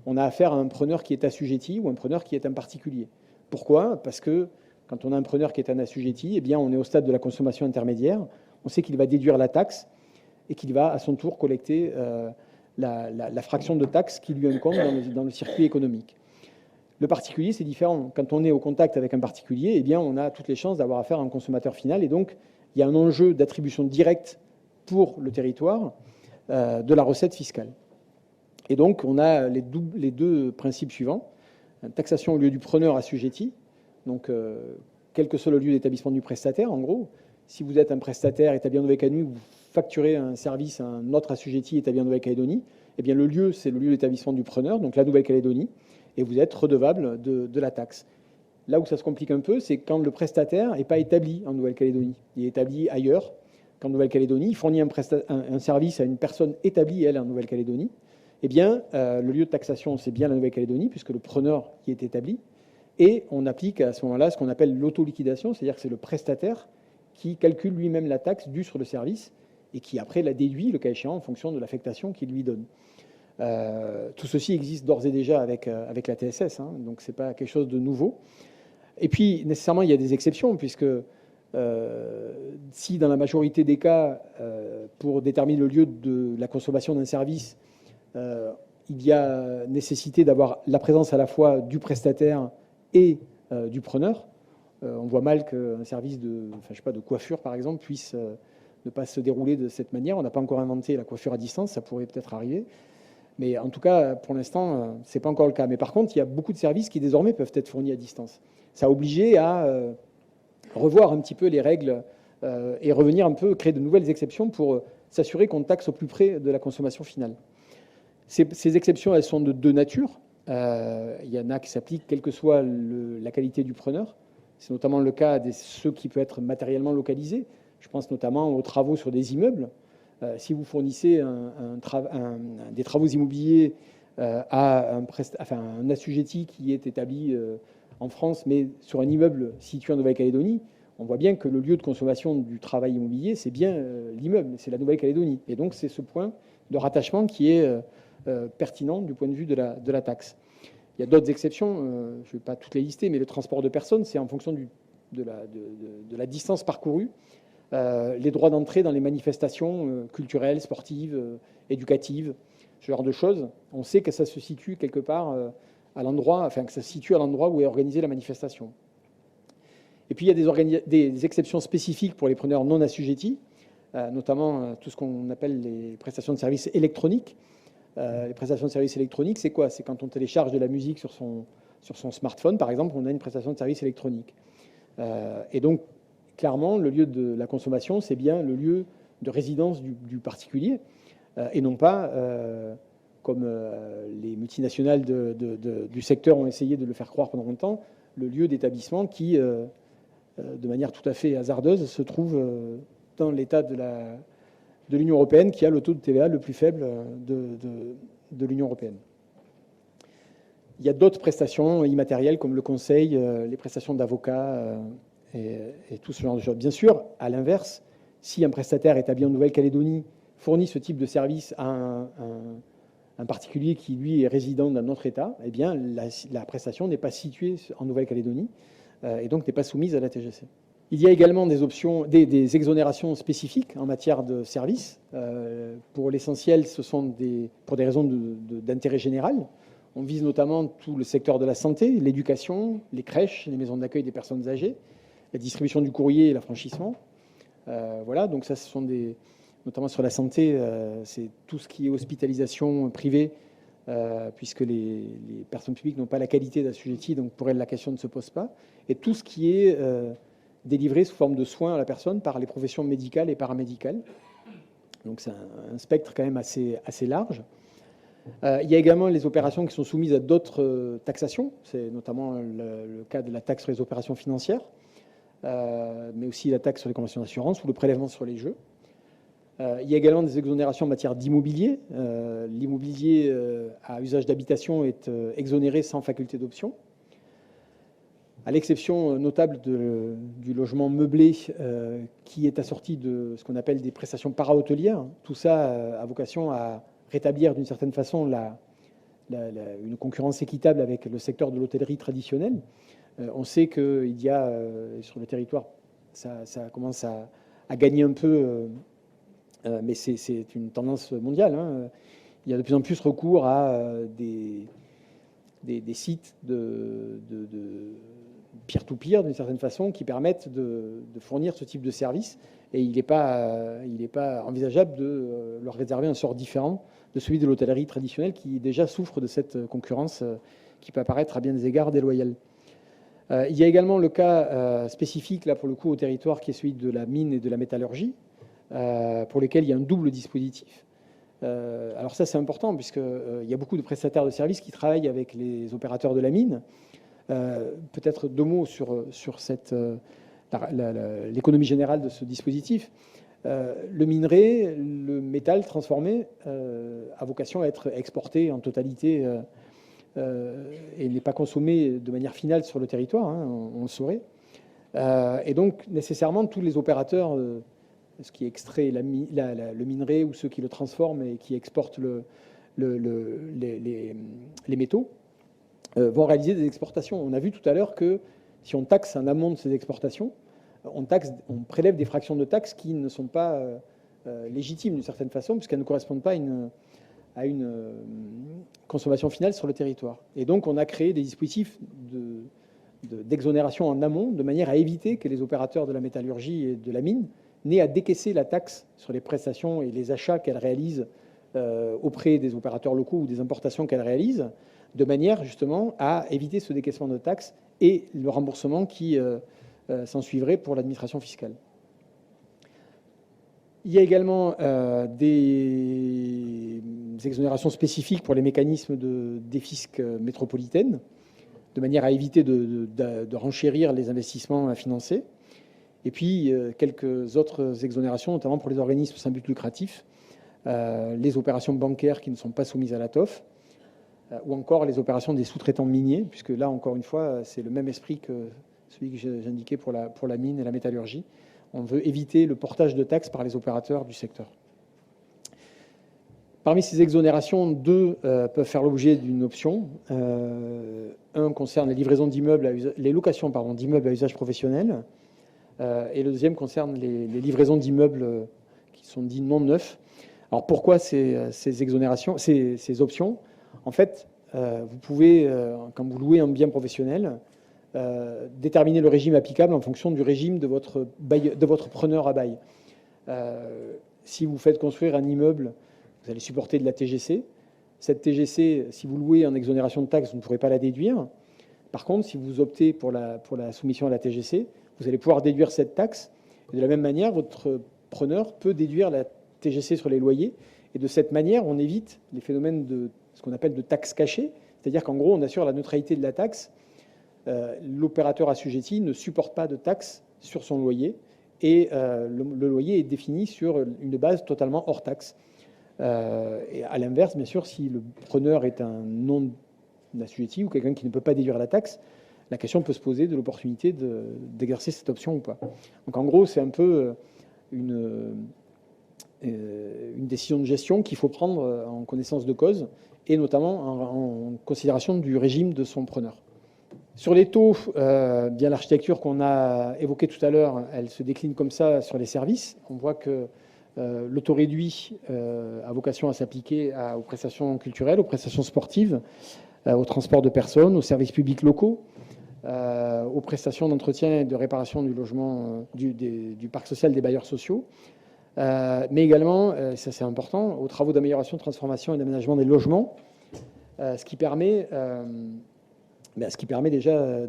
on a affaire à un preneur qui est assujetti ou un preneur qui est un particulier. Pourquoi ? Parce que quand on a un preneur qui est un assujetti, eh bien, on est au stade de la consommation intermédiaire. On sait qu'il va déduire la taxe et qu'il va à son tour collecter la fraction de taxe qui lui incombe dans le circuit économique. Le particulier, c'est différent. Quand on est au contact avec un particulier, eh bien, on a toutes les chances d'avoir affaire à un consommateur final. Et donc, il y a un enjeu d'attribution directe pour le territoire de la recette fiscale. Et donc, on a les deux principes suivants. Une taxation au lieu du preneur assujetti. Donc, quel que soit le lieu d'établissement du prestataire, en gros, si vous êtes un prestataire établi en Nouvelle-Calédonie, vous facturez un service à un autre assujetti établi en Nouvelle-Calédonie, eh bien, le lieu, c'est le lieu d'établissement du preneur, donc la Nouvelle-Calédonie, et vous êtes redevable de la taxe. Là où ça se complique un peu, c'est quand le prestataire n'est pas établi en Nouvelle-Calédonie. Il est établi ailleurs qu'en Nouvelle-Calédonie. Il fournit un service à une personne établie, elle, en Nouvelle-Calédonie. Eh bien, le lieu de taxation, c'est bien la Nouvelle-Calédonie, puisque le preneur y est établi. Et on applique à ce moment-là ce qu'on appelle l'autoliquidation, c'est-à-dire que c'est le prestataire qui calcule lui-même la taxe due sur le service et qui après la déduit, le cas échéant, en fonction de l'affectation qu'il lui donne. Tout ceci existe d'ores et déjà avec la TSS, hein, donc ce n'est pas quelque chose de nouveau. Et puis, nécessairement, il y a des exceptions, puisque si dans la majorité des cas, pour déterminer le lieu de la consommation d'un service, il y a nécessité d'avoir la présence à la fois du prestataire et du preneur. On voit mal qu'un service de coiffure, par exemple, puisse ne pas se dérouler de cette manière. On n'a pas encore inventé la coiffure à distance, ça pourrait peut-être arriver. Mais en tout cas, pour l'instant, ce n'est pas encore le cas. Mais par contre, il y a beaucoup de services qui désormais peuvent être fournis à distance. Ça a obligé à revoir un petit peu les règles et revenir un peu, créer de nouvelles exceptions pour s'assurer qu'on taxe au plus près de la consommation finale. Ces exceptions, elles sont de deux natures. Il y en a qui s'appliquent quelle que soit la qualité du preneur. C'est notamment le cas de ceux qui peuvent être matériellement localisés. Je pense notamment aux travaux sur des immeubles. Si vous fournissez des travaux immobiliers à un assujetti qui est établi en France, mais sur un immeuble situé en Nouvelle-Calédonie, on voit bien que le lieu de consommation du travail immobilier, c'est bien l'immeuble, c'est la Nouvelle-Calédonie. Et donc, c'est ce point de rattachement qui est pertinent du point de vue de la taxe. Il y a d'autres exceptions, je ne vais pas toutes les lister, mais le transport de personnes, c'est en fonction de la distance parcourue. Les droits d'entrée dans les manifestations culturelles, sportives, éducatives, ce genre de choses. On sait que ça se situe quelque part à l'endroit, que ça se situe à l'endroit où est organisée la manifestation. Et puis il y a des exceptions spécifiques pour les preneurs non assujettis, notamment tout ce qu'on appelle les prestations de services électroniques. Les prestations de services électroniques, c'est quoi? C'est quand on télécharge de la musique sur son smartphone, par exemple, on a une prestation de service électronique. Et donc, clairement, le lieu de la consommation, c'est bien le lieu de résidence du particulier, et non pas, comme les multinationales du secteur ont essayé de le faire croire pendant longtemps, le lieu d'établissement qui, de manière tout à fait hasardeuse, se trouve dans l'État de l'Union européenne, qui a le taux de TVA le plus faible de l'Union européenne. Il y a d'autres prestations immatérielles, comme le conseil, les prestations d'avocat, et tout ce genre de choses. Bien sûr, à l'inverse, si un prestataire établi en Nouvelle-Calédonie fournit ce type de service à un particulier qui, lui, est résident d'un autre État, eh bien, la prestation n'est pas située en Nouvelle-Calédonie et donc n'est pas soumise à la TGC. Il y a également des options, des exonérations spécifiques en matière de services. Pour l'essentiel, ce sont pour des raisons d'intérêt général. On vise notamment tout le secteur de la santé, l'éducation, les crèches, les maisons d'accueil des personnes âgées, la distribution du courrier et l'affranchissement. Voilà, donc ça, ce sont notamment sur la santé, c'est tout ce qui est hospitalisation privée, puisque les personnes publiques n'ont pas la qualité d'assujetti, donc pour elles, la question ne se pose pas. Et tout ce qui est délivré sous forme de soins à la personne par les professions médicales et paramédicales. Donc c'est un spectre quand même assez large. Il y a également les opérations qui sont soumises à d'autres taxations. C'est notamment le cas de la taxe sur les opérations financières, mais aussi la taxe sur les conventions d'assurance ou le prélèvement sur les jeux. Il y a également des exonérations en matière d'immobilier. L'immobilier à usage d'habitation est exonéré sans faculté d'option. À l'exception notable du logement meublé qui est assorti de ce qu'on appelle des prestations para-hôtelières. Tout ça a vocation à rétablir d'une certaine façon une concurrence équitable avec le secteur de l'hôtellerie traditionnelle. On sait qu'il y a sur le territoire, ça commence à gagner un peu, mais c'est une tendance mondiale. Il y a de plus en plus recours à des sites de peer-to-peer, d'une certaine façon, qui permettent de fournir ce type de service. Et il n'est pas envisageable de leur réserver un sort différent de celui de l'hôtellerie traditionnelle, qui déjà souffre de cette concurrence qui peut apparaître à bien des égards déloyale. Il y a également le cas spécifique, là pour le coup, au territoire, qui est celui de la mine et de la métallurgie, pour lesquels il y a un double dispositif. Alors ça, c'est important, puisqu'il y a beaucoup de prestataires de services qui travaillent avec les opérateurs de la mine. Peut-être deux mots sur l'économie générale de ce dispositif. Le minerai, le métal transformé, a vocation à être exporté en totalité et n'est pas consommé de manière finale sur le territoire, on le saurait. Et donc, nécessairement, tous les opérateurs, ce qui extrait le minerai ou ceux qui le transforment et qui exportent les métaux, vont réaliser des exportations. On a vu tout à l'heure que si on taxe en amont de ces exportations, on prélève des fractions de taxes qui ne sont pas légitimes d'une certaine façon, puisqu'elles ne correspondent pas à une consommation finale sur le territoire. Et donc, on a créé des dispositifs d'exonération en amont, de manière à éviter que les opérateurs de la métallurgie et de la mine n'ait à décaisser la taxe sur les prestations et les achats qu'elle réalise auprès des opérateurs locaux ou des importations qu'elle réalise, de manière justement à éviter ce décaissement de taxes et le remboursement qui s'en suivrait pour l'administration fiscale. Il y a également des exonérations spécifiques pour les mécanismes de défisc métropolitaine, de manière à éviter de renchérir les investissements à financer. Et puis, quelques autres exonérations, notamment pour les organismes sans but lucratif, les opérations bancaires qui ne sont pas soumises à la TOF, ou encore les opérations des sous-traitants miniers, puisque là, encore une fois, c'est le même esprit que celui que j'indiquais pour la mine et la métallurgie. On veut éviter le portage de taxes par les opérateurs du secteur. Parmi ces exonérations, 2 peuvent faire l'objet d'une option. Un concerne les livraisons d'immeubles, les locations d'immeubles à usage professionnel, et le deuxième concerne les livraisons d'immeubles qui sont dits non neufs. Alors pourquoi ces exonérations, ces options? En fait, vous pouvez, quand vous louez un bien professionnel, déterminer le régime applicable en fonction du régime de votre preneur à bail. Si vous faites construire un immeuble, vous allez supporter de la TGC. Cette TGC, si vous louez en exonération de taxes, vous ne pourrez pas la déduire. Par contre, si vous optez pour la soumission à la TGC, vous allez pouvoir déduire cette taxe. Et de la même manière, votre preneur peut déduire la TGC sur les loyers. Et de cette manière, on évite les phénomènes de ce qu'on appelle de taxes cachées. C'est-à-dire qu'en gros, on assure la neutralité de la taxe. L'opérateur assujetti ne supporte pas de taxes sur son loyer et le loyer est défini sur une base totalement hors taxe. Et à l'inverse, bien sûr, si le preneur est un non-assujetti ou quelqu'un qui ne peut pas déduire la taxe, la question peut se poser de l'opportunité d'exercer cette option ou pas. Donc en gros, c'est un peu une décision de gestion qu'il faut prendre en connaissance de cause et notamment en considération du régime de son preneur. Sur les taux, bien l'architecture qu'on a évoquée tout à l'heure, elle se décline comme ça sur les services. On voit que le taux réduit a vocation à s'appliquer aux prestations culturelles, aux prestations sportives, au transport de personnes, aux services publics locaux, aux prestations d'entretien et de réparation du logement du parc social des bailleurs sociaux, mais également, ça c'est important, aux travaux d'amélioration, de transformation et d'aménagement des logements, ce qui permet déjà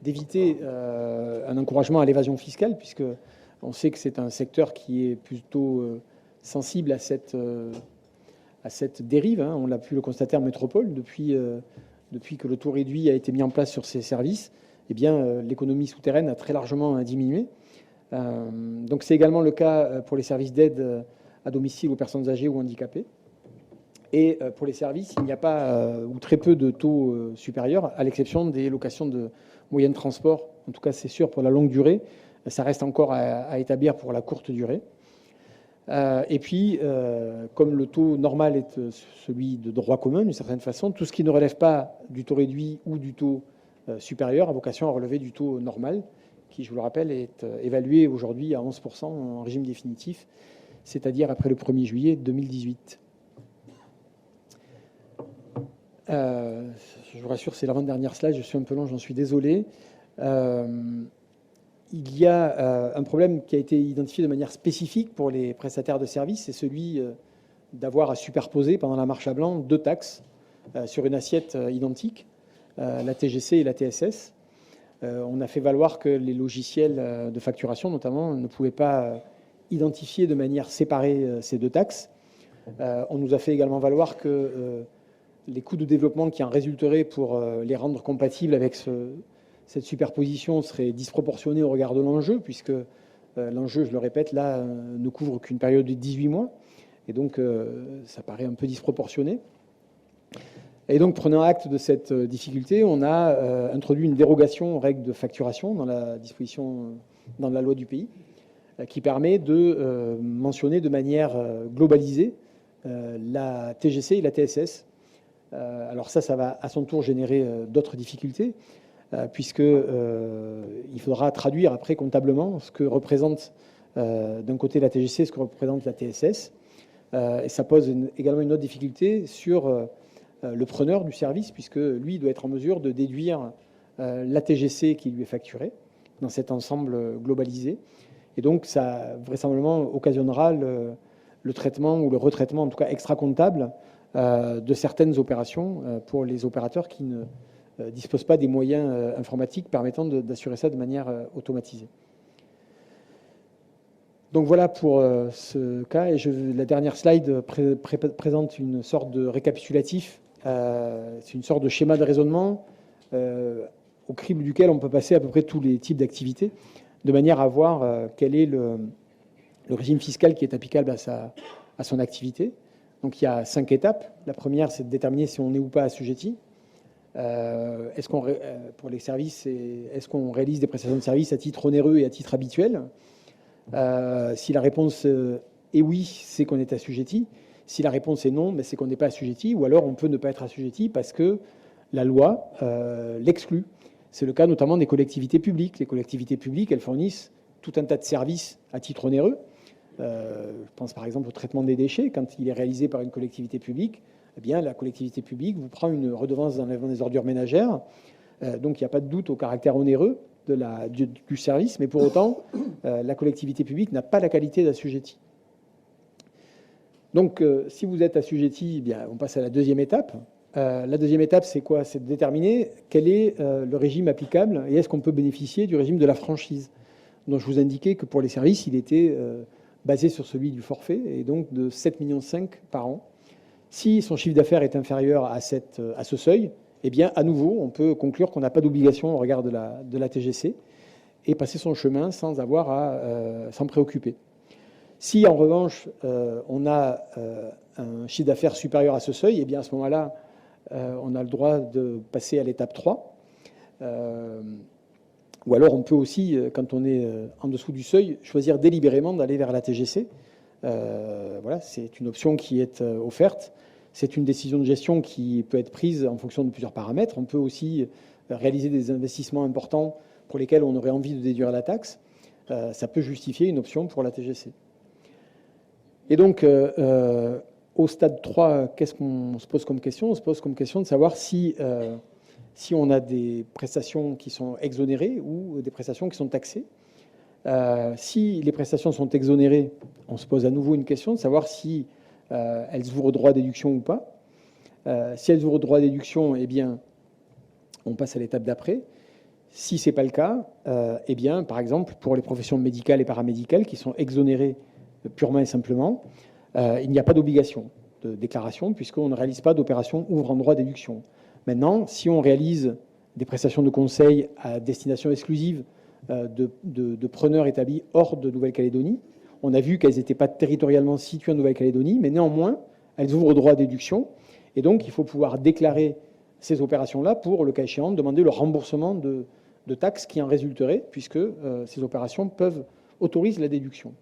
d'éviter un encouragement à l'évasion fiscale, puisque on sait que c'est un secteur qui est plutôt sensible à cette dérive. On l'a pu le constater en métropole depuis que le taux réduit a été mis en place sur ces services. Eh bien, l'économie souterraine a très largement diminué. Donc c'est également le cas pour les services d'aide à domicile aux personnes âgées ou handicapées. Et pour les services, il n'y a pas ou très peu de taux supérieurs, à l'exception des locations de moyens de transport. En tout cas, c'est sûr pour la longue durée. Ça reste encore à établir pour la courte durée. Et puis, comme le taux normal est celui de droit commun, d'une certaine façon, tout ce qui ne relève pas du taux réduit ou du taux supérieur a vocation à relever du taux normal, qui, je vous le rappelle, est évalué aujourd'hui à 11% en régime définitif, c'est-à-dire après le 1er juillet 2018. Je vous rassure, c'est l'avant-dernière slide, je suis un peu long, j'en suis désolé. Il y a un problème qui a été identifié de manière spécifique pour les prestataires de services, c'est celui d'avoir à superposer pendant la marche à blanc 2 taxes sur une assiette identique, la TGC et la TSS. On a fait valoir que les logiciels de facturation, notamment, ne pouvaient pas identifier de manière séparée ces 2 taxes. On nous a fait également valoir que les coûts de développement qui en résulteraient pour les rendre compatibles avec cette superposition seraient disproportionnés au regard de l'enjeu, puisque l'enjeu, je le répète, là, ne couvre qu'une période de 18 mois. Et donc, ça paraît un peu disproportionné. Et donc, prenant acte de cette difficulté, on a introduit une dérogation aux règles de facturation dans la disposition, dans la loi du pays, qui permet de mentionner de manière globalisée la TGC et la TSS. Alors ça va à son tour générer d'autres difficultés, puisque il faudra traduire après comptablement ce que représente d'un côté la TGC, ce que représente la TSS, et ça pose également une autre difficulté sur le preneur du service, puisque lui doit être en mesure de déduire la TGC qui lui est facturée, dans cet ensemble globalisé. Et donc, ça, vraisemblablement, occasionnera le traitement ou le retraitement, en tout cas extra-comptable, de certaines opérations pour les opérateurs qui ne disposent pas des moyens informatiques permettant d'assurer ça de manière automatisée. Donc voilà pour ce cas. Et la dernière slide présente une sorte de récapitulatif. C'est une sorte de schéma de raisonnement au crible duquel on peut passer à peu près tous les types d'activités, de manière à voir quel est le régime fiscal qui est applicable à son activité. Donc il y a 5 étapes. La première, c'est de déterminer si on est ou pas assujetti. Pour les services, est-ce qu'on réalise des prestations de services à titre onéreux et à titre habituel? Si la réponse est oui, c'est qu'on est assujetti. Si la réponse est non, c'est qu'on n'est pas assujetti. Ou alors on peut ne pas être assujetti parce que la loi l'exclut. C'est le cas notamment des collectivités publiques. Les collectivités publiques, elles fournissent tout un tas de services à titre onéreux. Je pense par exemple au traitement des déchets. Quand il est réalisé par une collectivité publique, eh bien, la collectivité publique vous prend une redevance d'enlèvement des ordures ménagères. Donc il n'y a pas de doute au caractère onéreux du service, mais pour autant, la collectivité publique n'a pas la qualité d'assujetti. Donc, si vous êtes assujetti, eh bien, on passe à la deuxième étape. La deuxième étape, c'est quoi? C'est de déterminer quel est le régime applicable et est-ce qu'on peut bénéficier du régime de la franchise. Donc, je vous indiquais que pour les services, il était basé sur celui du forfait et donc de 7,5 millions par an. Si son chiffre d'affaires est inférieur à ce seuil, eh bien, à nouveau, on peut conclure qu'on n'a pas d'obligation au regard de la TGC et passer son chemin sans avoir à s'en préoccuper. Si, en revanche, on a un chiffre d'affaires supérieur à ce seuil, eh bien, à ce moment-là, on a le droit de passer à l'étape 3. Ou alors, on peut aussi, quand on est en dessous du seuil, choisir délibérément d'aller vers la TGC. Voilà, c'est une option qui est offerte. C'est une décision de gestion qui peut être prise en fonction de plusieurs paramètres. On peut aussi réaliser des investissements importants pour lesquels on aurait envie de déduire la taxe. Ça peut justifier une option pour la TGC. Et donc, au stade 3, qu'est-ce qu'on se pose comme question? On se pose comme question de savoir si on a des prestations qui sont exonérées ou des prestations qui sont taxées. Si les prestations sont exonérées, on se pose à nouveau une question de savoir si elles ouvrent droit à déduction ou pas. Si elles ouvrent droit à déduction, eh bien, on passe à l'étape d'après. Si ce n'est pas le cas, eh bien, par exemple, pour les professions médicales et paramédicales qui sont exonérées purement et simplement, il n'y a pas d'obligation de déclaration puisqu'on ne réalise pas d'opération ouvrant droit à déduction. Maintenant, si on réalise des prestations de conseil à destination exclusive de preneurs établis hors de Nouvelle-Calédonie, on a vu qu'elles n'étaient pas territorialement situées en Nouvelle-Calédonie, mais néanmoins, elles ouvrent droit à déduction. Et donc, il faut pouvoir déclarer ces opérations-là pour, le cas échéant, demander le remboursement de taxes qui en résulteraient, puisque ces opérations autorisent la déduction.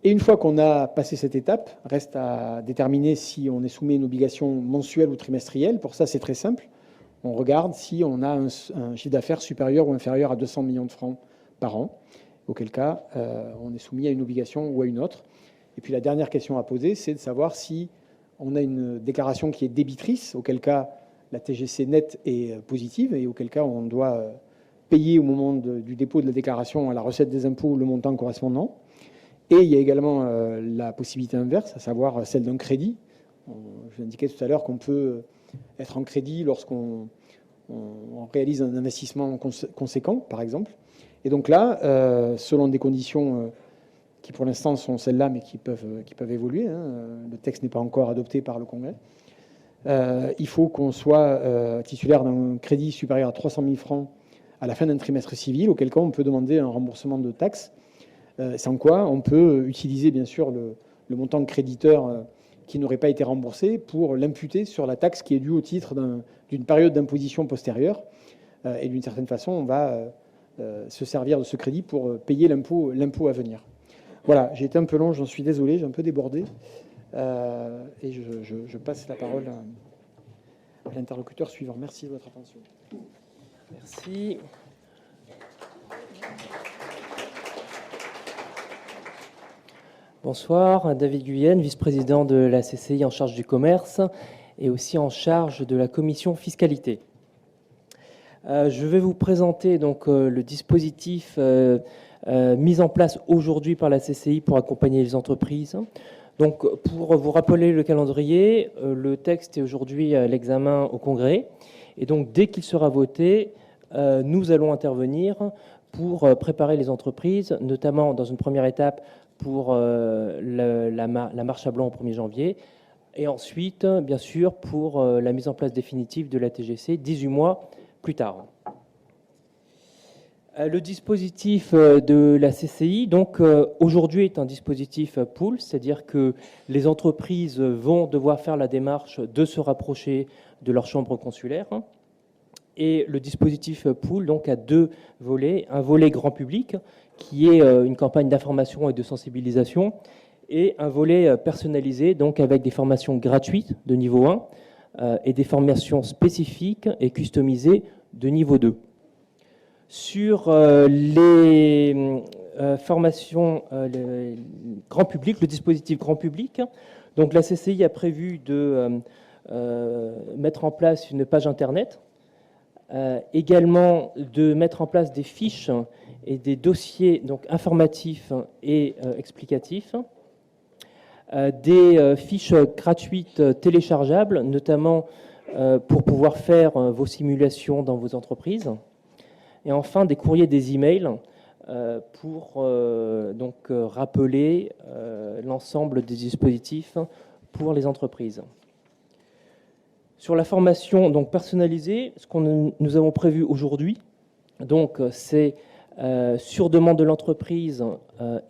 Et une fois qu'on a passé cette étape, reste à déterminer si on est soumis à une obligation mensuelle ou trimestrielle. Pour ça, c'est très simple. On regarde si on a un chiffre d'affaires supérieur ou inférieur à 200 millions de francs par an, auquel cas on est soumis à une obligation ou à une autre. Et puis la dernière question à poser, c'est de savoir si on a une déclaration qui est débitrice, auquel cas la TGC nette est positive et auquel cas on doit payer au moment du dépôt de la déclaration à la recette des impôts le montant correspondant. Et il y a également la possibilité inverse, à savoir celle d'un crédit. Je vous indiquais tout à l'heure qu'on peut être en crédit lorsqu'on réalise un investissement conséquent, par exemple. Et donc là, selon des conditions qui pour l'instant sont celles-là, mais qui peuvent évoluer, le texte n'est pas encore adopté par le Congrès, il faut qu'on soit titulaire d'un crédit supérieur à 300 000 francs à la fin d'un trimestre civil, auquel cas on peut demander un remboursement de taxes, sans quoi on peut utiliser bien sûr le montant de créditeur qui n'aurait pas été remboursé pour l'imputer sur la taxe qui est due au titre d'une période d'imposition postérieure. Et d'une certaine façon, on va se servir de ce crédit pour payer l'impôt à venir. Voilà, j'ai été un peu long, j'en suis désolé, j'ai un peu débordé. Et je passe la parole à l'interlocuteur suivant. Merci de votre attention.
Merci. Bonsoir, David Guyenne, vice-président de la CCI en charge du commerce et aussi en charge de la commission fiscalité. Je vais vous présenter donc le dispositif mis en place aujourd'hui par la CCI pour accompagner les entreprises. Donc, pour vous rappeler le calendrier, le texte est aujourd'hui à l'examen au Congrès. Et donc, dès qu'il sera voté, nous allons intervenir pour préparer les entreprises, notamment dans une première étape pour la marche à blanc au 1er janvier, et ensuite, bien sûr, pour la mise en place définitive de la TGC 18 mois plus tard. Le dispositif de la CCI, donc aujourd'hui, est un dispositif pool, c'est-à-dire que les entreprises vont devoir faire la démarche de se rapprocher de leur chambre consulaire. Et le dispositif pool donc a deux volets, un volet grand public qui est une campagne d'information et de sensibilisation, et un volet personnalisé, donc avec des formations gratuites de niveau 1 et des formations spécifiques et customisées de niveau 2. Sur les formations grand public, le dispositif grand public, donc la CCI a prévu de mettre en place une page Internet, également de mettre en place des fiches et des dossiers donc informatifs et explicatifs, des fiches gratuites téléchargeables, notamment pour pouvoir faire vos simulations dans vos entreprises. Et enfin, des courriers, des emails pour donc rappeler l'ensemble des dispositifs pour les entreprises. Sur la formation donc personnalisée, ce que nous avons prévu aujourd'hui, donc c'est sur demande de l'entreprise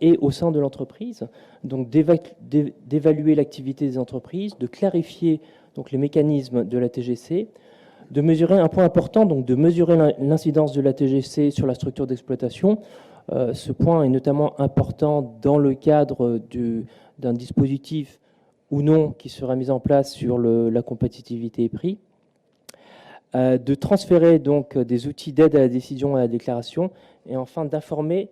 et au sein de l'entreprise, donc d'évaluer l'activité des entreprises, de clarifier donc les mécanismes de la TGC, de mesurer un point important, donc de mesurer l'incidence de la TGC sur la structure d'exploitation. Ce point est notamment important dans le cadre d'un dispositif ou non qui sera mis en place sur la compétitivité et prix. De transférer donc des outils d'aide à la décision et à la déclaration, et enfin d'informer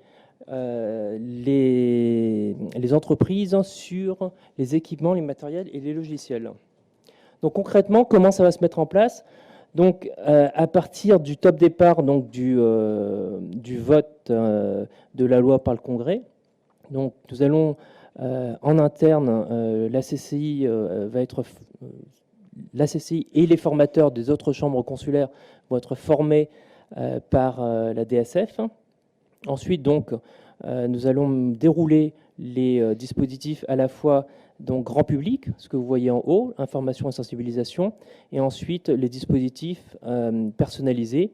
les entreprises sur les équipements, les matériels et les logiciels. Donc concrètement, comment ça va se mettre en place ? Donc, à partir du top départ donc du vote de la loi par le Congrès, donc nous allons en interne, la CCI va être la CCI et les formateurs des autres chambres consulaires vont être formés par la DSF. Ensuite, donc, nous allons dérouler les dispositifs à la fois donc grand public, ce que vous voyez en haut, information et sensibilisation, et ensuite les dispositifs personnalisés,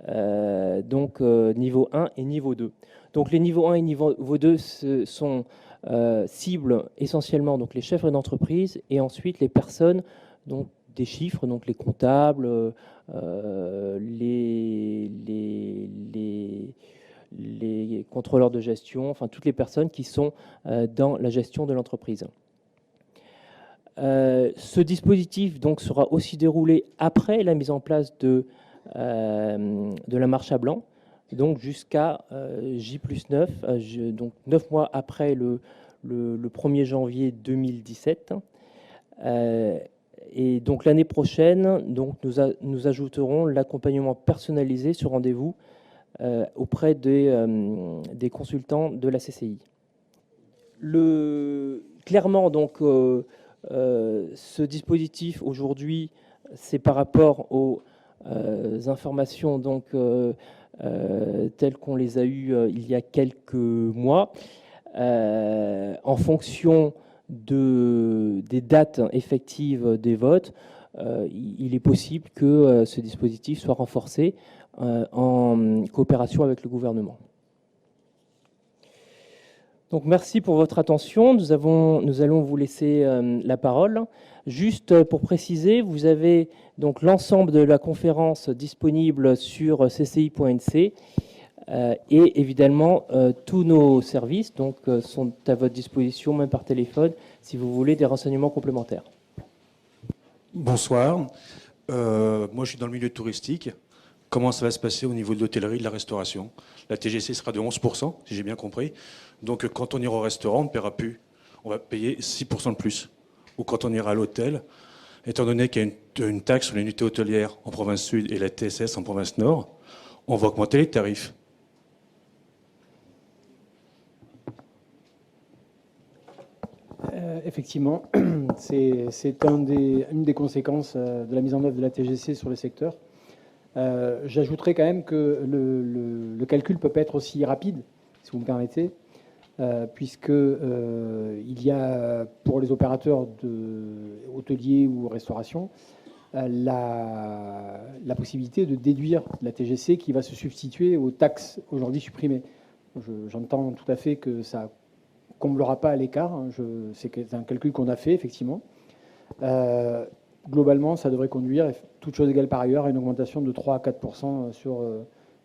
donc niveau 1 et niveau 2. Donc les niveaux 1 et niveau 2 sont ciblent essentiellement donc les chefs d'entreprise et ensuite les personnes donc des chiffres, donc les comptables, les contrôleurs de gestion, enfin toutes les personnes qui sont dans la gestion de l'entreprise. Ce dispositif donc sera aussi déroulé après la mise en place de la marche à blanc, donc jusqu'à J+9, donc 9 mois après le 1er janvier 2017. Et donc l'année prochaine, donc nous ajouterons l'accompagnement personnalisé sur rendez-vous auprès des consultants de la CCI. Clairement, donc, ce dispositif aujourd'hui, c'est par rapport aux informations donc, telles qu'on les a eues il y a quelques mois, en fonction des dates effectives des votes. Il est possible que ce dispositif soit renforcé en coopération avec le gouvernement. Donc merci pour votre attention. Nous allons vous laisser la parole. Juste pour préciser, vous avez donc l'ensemble de la conférence disponible sur cci.nc et évidemment tous nos services donc, sont à votre disposition, même par téléphone, si vous voulez des renseignements complémentaires.
Bonsoir. Moi, je suis dans le milieu touristique. Comment ça va se passer au niveau de l'hôtellerie, de la restauration? La TGC sera de 11%, si j'ai bien compris. Donc, quand on ira au restaurant, on ne paiera plus. On va payer 6% de plus. Ou quand on ira à l'hôtel, Étant donné qu'il y a une taxe sur l'unité hôtelière en province sud et la TSS en province nord, on va augmenter les tarifs.
Effectivement, c'est une des conséquences de la mise en œuvre de la TGC sur le secteur. J'ajouterais quand même que le calcul peut pas être aussi rapide, si vous me permettez, puisque il y a pour les opérateurs hôteliers ou restauration la possibilité de déduire la TGC qui va se substituer aux taxes aujourd'hui supprimées. J'entends tout à fait que ça comblera pas l'écart. C'est un calcul qu'on a fait, effectivement. Globalement, ça devrait conduire, toutes choses égales par ailleurs, à une augmentation de 3 à 4% sur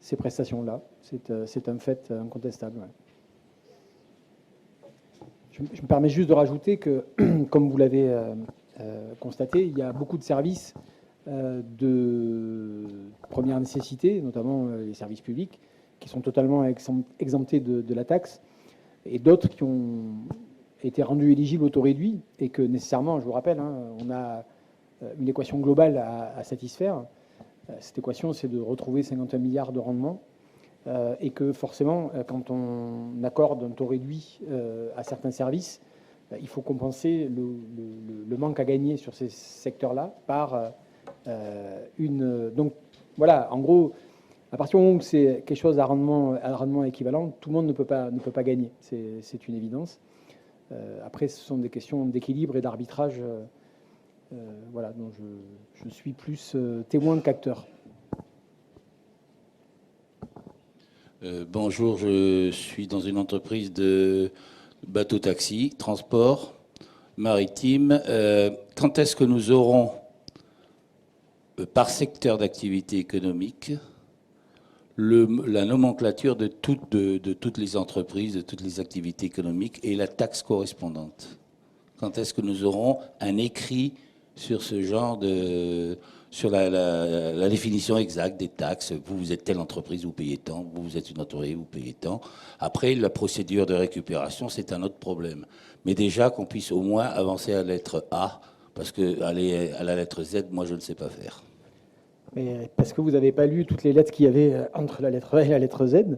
ces prestations-là. C'est un fait incontestable. Ouais. Je me permets juste de rajouter que, comme vous l'avez constaté, il y a beaucoup de services de première nécessité, notamment les services publics, qui sont totalement exemptés de la taxe, et d'autres qui ont été rendus éligibles au taux réduit, et que nécessairement, je vous rappelle, on a une équation globale à satisfaire. Cette équation, c'est de retrouver 51 milliards de rendement, et que forcément, quand on accorde un taux réduit à certains services, il faut compenser le manque à gagner sur ces secteurs-là par donc voilà, en gros, à partir du moment où c'est quelque chose à rendement équivalent, tout le monde ne peut pas gagner. C'est une évidence. Après, ce sont des questions d'équilibre et d'arbitrage, voilà, dont je suis plus témoin qu'acteur.
Bonjour, je suis dans une entreprise de bateau-taxi, transport maritime. Quand est-ce que nous aurons, par secteur d'activité économique, la nomenclature de toutes les entreprises, de toutes les activités économiques et la taxe correspondante? Quand est-ce que nous aurons un écrit sur ce genre sur la définition exacte des taxes? Vous êtes telle entreprise, vous payez tant. Vous êtes une entreprise, vous payez tant. Après, la procédure de récupération, c'est un autre problème. Mais déjà qu'on puisse au moins avancer à la lettre A, parce que aller à la lettre Z, moi, je ne sais pas faire.
Mais parce que vous n'avez pas lu toutes les lettres qu'il y avait entre la lettre A et la lettre Z,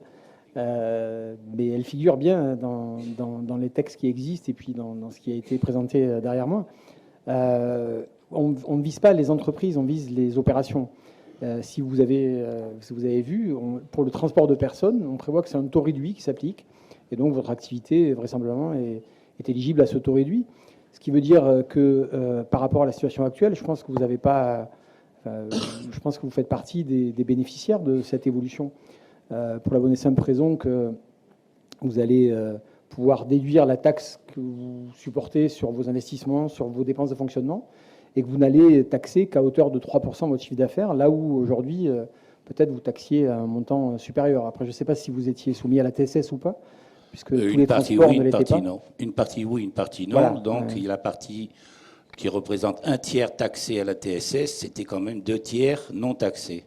mais elles figurent bien dans les textes qui existent et puis dans ce qui a été présenté derrière moi. On ne vise pas les entreprises, on vise les opérations. Si vous avez vu, pour le transport de personnes, on prévoit que c'est un taux réduit qui s'applique, et donc votre activité, vraisemblablement, est éligible à ce taux réduit. Ce qui veut dire que, par rapport à la situation actuelle, je pense que vous n'avez pas... je pense que vous faites partie des bénéficiaires de cette évolution, pour la bonne et simple raison que vous allez pouvoir déduire la taxe que vous supportez sur vos investissements, sur vos dépenses de fonctionnement, et que vous n'allez taxer qu'à hauteur de 3% votre chiffre d'affaires, là où aujourd'hui, peut-être vous taxiez à un montant supérieur. Après, je ne sais pas si vous étiez soumis à la TSS ou pas, puisque tous les transports ne l'étaient pas.
Non. Une partie oui, une partie non. Voilà, donc il y a la partie qui représente un tiers taxé à la TSS, c'était quand même 2 tiers non taxés.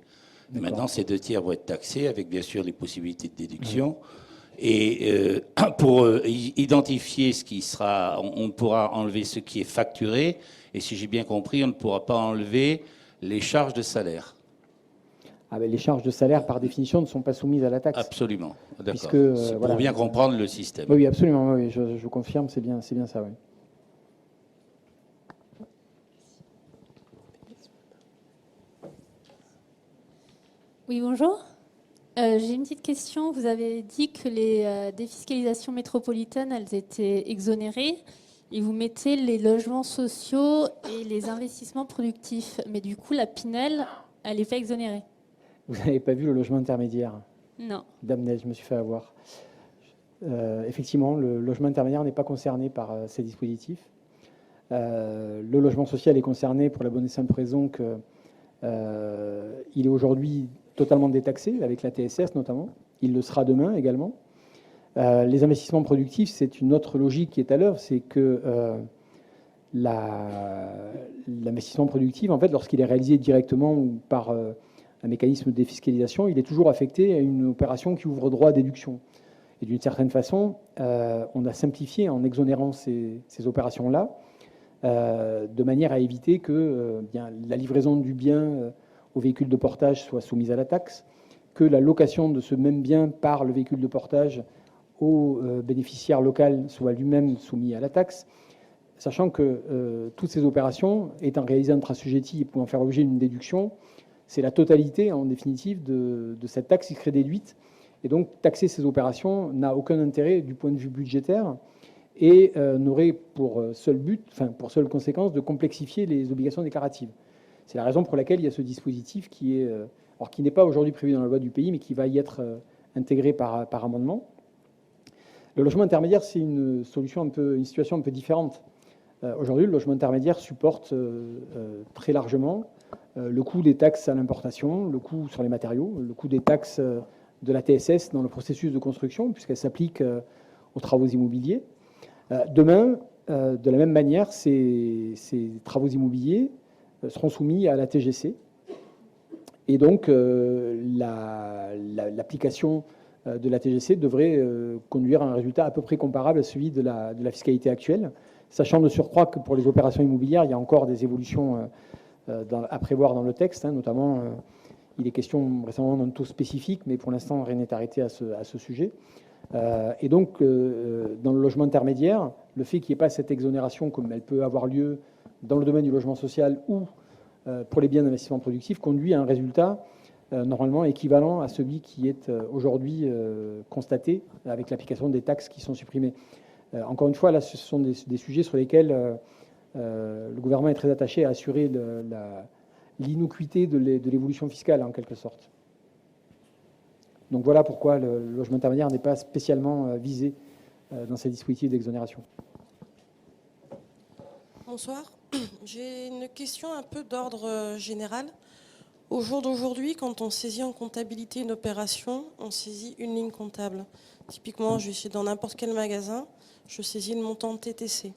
Maintenant, ces 2 tiers vont être taxés avec bien sûr les possibilités de déduction. Et pour identifier ce qui sera, on pourra enlever ce qui est facturé. Et si j'ai bien compris, on ne pourra pas enlever les charges de salaire.
Ah ben, les charges de salaire, par définition, ne sont pas soumises à la taxe.
Absolument, d'accord.
C'est
pour bien comprendre le système.
Oui, absolument, oui, je confirme, c'est bien ça, oui.
Oui, bonjour. J'ai une petite question. Vous avez dit que les défiscalisations métropolitaines, elles étaient exonérées. Et vous mettez les logements sociaux et les investissements productifs. Mais du coup, la Pinel, elle n'est pas exonérée.
Vous n'avez pas vu le logement intermédiaire?
Non.
Dame Neige, je me suis fait avoir. Effectivement, le logement intermédiaire n'est pas concerné par ces dispositifs. Le logement social est concerné pour la bonne et simple raison qu'il est aujourd'hui totalement détaxé, avec la TSS notamment. Il le sera demain également. Les investissements productifs, c'est une autre logique qui est à l'œuvre, c'est que l'investissement productif, en fait, lorsqu'il est réalisé directement ou par un mécanisme de défiscalisation, il est toujours affecté à une opération qui ouvre droit à déduction. Et d'une certaine façon, on a simplifié en exonérant ces opérations-là de manière à éviter que bien, la livraison du bien au véhicule de portage soit soumise à la taxe, que la location de ce même bien par le véhicule de portage au bénéficiaire local soit lui-même soumis à la taxe, sachant que toutes ces opérations, étant réalisées entre assujettis et pouvant faire l'objet d'une déduction, c'est la totalité, en définitive, de cette taxe qui serait déduite. Et donc, taxer ces opérations n'a aucun intérêt du point de vue budgétaire et n'aurait pour seul but, enfin, pour seule conséquence, de complexifier les obligations déclaratives. C'est la raison pour laquelle il y a ce dispositif qui est, alors qui n'est pas aujourd'hui prévu dans la loi du pays, mais qui va y être intégré par amendement. Le logement intermédiaire, c'est une solution une situation un peu différente. Aujourd'hui, le logement intermédiaire supporte très largement le coût des taxes à l'importation, le coût sur les matériaux, le coût des taxes de la TSS dans le processus de construction, puisqu'elle s'applique aux travaux immobiliers. Demain, de la même manière, ces travaux immobiliers seront soumis à la TGC. Et donc, l'application de la TGC devrait conduire à un résultat à peu près comparable à celui de la fiscalité actuelle, sachant de surcroît que pour les opérations immobilières, il y a encore des évolutions à prévoir dans le texte, hein, notamment il est question récemment d'un taux spécifique, mais pour l'instant rien n'est arrêté à ce sujet. Et donc dans le logement intermédiaire, le fait qu'il n'y ait pas cette exonération comme elle peut avoir lieu dans le domaine du logement social ou pour les biens d'investissement productif conduit à un résultat normalement équivalent à celui qui est aujourd'hui constaté avec l'application des taxes qui sont supprimées. Encore une fois, là, ce sont des sujets sur lesquels le gouvernement est très attaché à assurer l'innocuité de l'évolution fiscale, en quelque sorte. Donc voilà pourquoi le logement intermédiaire n'est pas spécialement visé dans ces dispositifs d'exonération.
Bonsoir. J'ai une question un peu d'ordre général. Au jour d'aujourd'hui, quand on saisit en comptabilité une opération, on saisit une ligne comptable. Typiquement, je suis dans n'importe quel magasin, je saisis le montant de TTC.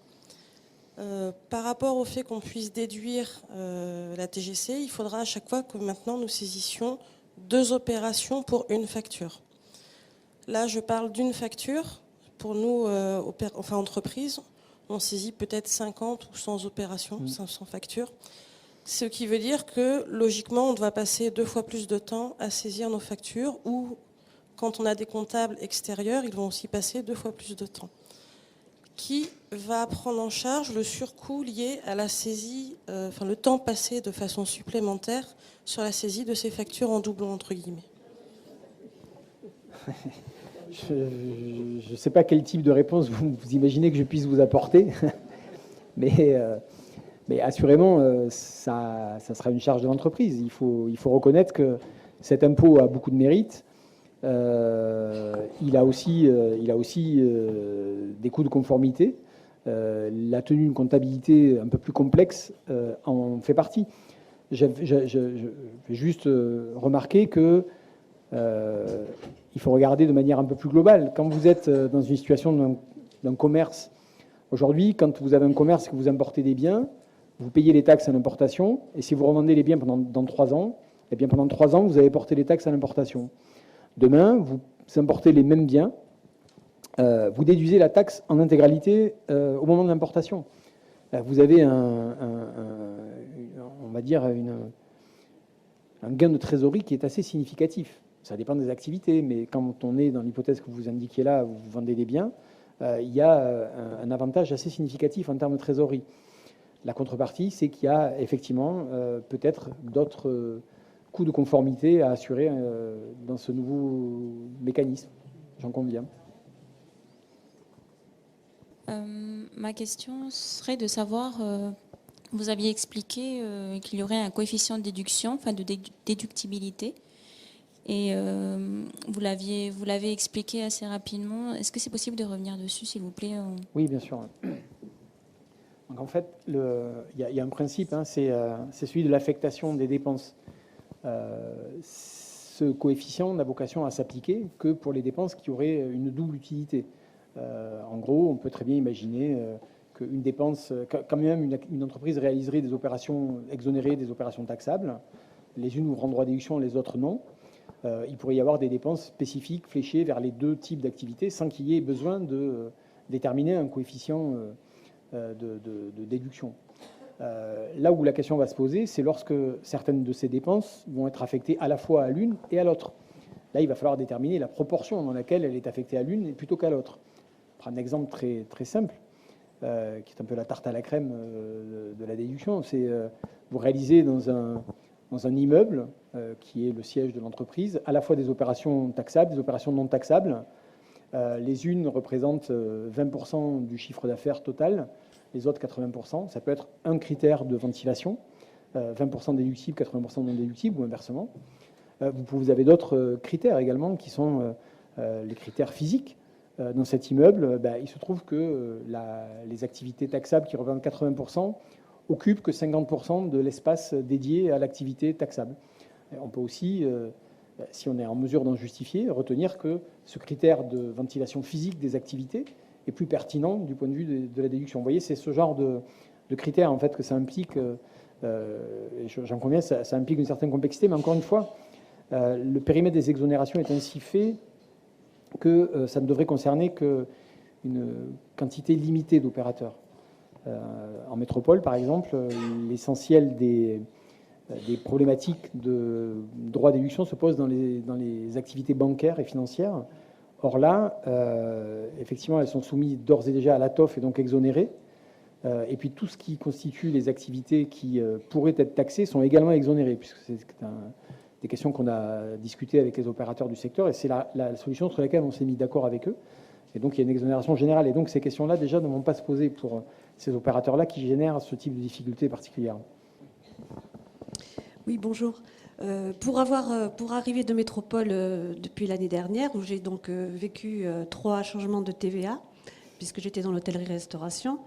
Par rapport au fait qu'on puisse déduire la TGC, il faudra à chaque fois que maintenant nous saisissions 2 opérations pour une facture. Là, je parle d'une facture. Pour nous, entreprises, on saisit peut-être 50 ou 100 opérations, 500 factures. Ce qui veut dire que, logiquement, on doit passer 2 fois plus de temps à saisir nos factures, ou quand on a des comptables extérieurs, ils vont aussi passer 2 fois plus de temps. Qui va prendre en charge le surcoût lié à la saisie, le temps passé de façon supplémentaire sur la saisie de ces factures en doublon, entre guillemets?
Je ne sais pas quel type de réponse vous imaginez que je puisse vous apporter, mais assurément, ça sera une charge de l'entreprise. Il faut reconnaître que cet impôt a beaucoup de mérite. Il a aussi des coûts de conformité. La tenue d'une comptabilité un peu plus complexe en fait partie. Je vais juste remarquer que il faut regarder de manière un peu plus globale. Quand vous êtes dans une situation d'un commerce, aujourd'hui, quand vous avez un commerce et que vous importez des biens, vous payez les taxes à l'importation, et si vous revendez les biens dans 3 ans, eh bien pendant 3 ans, vous avez porté les taxes à l'importation. Demain, vous importez les mêmes biens, vous déduisez la taxe en intégralité au moment de l'importation. Vous avez on va dire un gain de trésorerie qui est assez significatif. Ça dépend des activités, mais quand on est dans l'hypothèse que vous indiquez là, où vous vendez des biens, il y a un avantage assez significatif en termes de trésorerie. La contrepartie, c'est qu'il y a effectivement peut-être d'autres coûts de conformité à assurer dans ce nouveau mécanisme. J'en conviens.
Ma question serait de savoir, vous aviez expliqué qu'il y aurait un coefficient de déduction, de déductibilité, et vous l'avez expliqué assez rapidement. Est-ce que c'est possible de revenir dessus, s'il vous plaît?
Oui, bien sûr. Donc en fait, il y a un principe, hein, c'est celui de l'affectation des dépenses. Ce coefficient n'a vocation à s'appliquer que pour les dépenses qui auraient une double utilité. En gros, on peut très bien imaginer qu'une dépense, quand même une entreprise réaliserait des opérations exonérées, des opérations taxables, les unes ouvrant droit à déduction, les autres non. Il pourrait y avoir des dépenses spécifiques fléchées vers les 2 types d'activités sans qu'il y ait besoin de déterminer un coefficient de déduction. Là où la question va se poser, c'est lorsque certaines de ces dépenses vont être affectées à la fois à l'une et à l'autre. Là, il va falloir déterminer la proportion dans laquelle elle est affectée à l'une plutôt qu'à l'autre. Je prends un exemple très, très simple, qui est un peu la tarte à la crème de la déduction. C'est vous réalisez dans un immeuble qui est le siège de l'entreprise, à la fois des opérations taxables, des opérations non taxables. Les unes représentent 20% du chiffre d'affaires total, les autres 80%. Ça peut être un critère de ventilation, 20% déductible, 80% non déductible, ou inversement. Vous avez d'autres critères également qui sont les critères physiques. Dans cet immeuble, il se trouve que les activités taxables qui représentent 80% occupent que 50% de l'espace dédié à l'activité taxable. On peut aussi, si on est en mesure d'en justifier, retenir que ce critère de ventilation physique des activités est plus pertinent du point de vue de la déduction. Vous voyez, c'est ce genre de critères en fait que ça implique, et j'en conviens, ça implique une certaine complexité, mais encore une fois, le périmètre des exonérations est ainsi fait que ça ne devrait concerner qu'une quantité limitée d'opérateurs. En métropole, par exemple, l'essentiel des problématiques de droit à déduction se posent dans les activités bancaires et financières. Or là, effectivement, elles sont soumises d'ores et déjà à l'ATOF et donc exonérées. Et puis tout ce qui constitue les activités qui pourraient être taxées sont également exonérées, puisque c'est des questions qu'on a discutées avec les opérateurs du secteur, et c'est la solution sur laquelle on s'est mis d'accord avec eux. Et donc il y a une exonération générale. Et donc ces questions-là, déjà, ne vont pas se poser pour ces opérateurs-là qui génèrent ce type de difficultés particulières.
Oui, bonjour. Pour arriver de métropole depuis l'année dernière, où j'ai donc vécu 3 changements de TVA, puisque j'étais dans l'hôtellerie-restauration,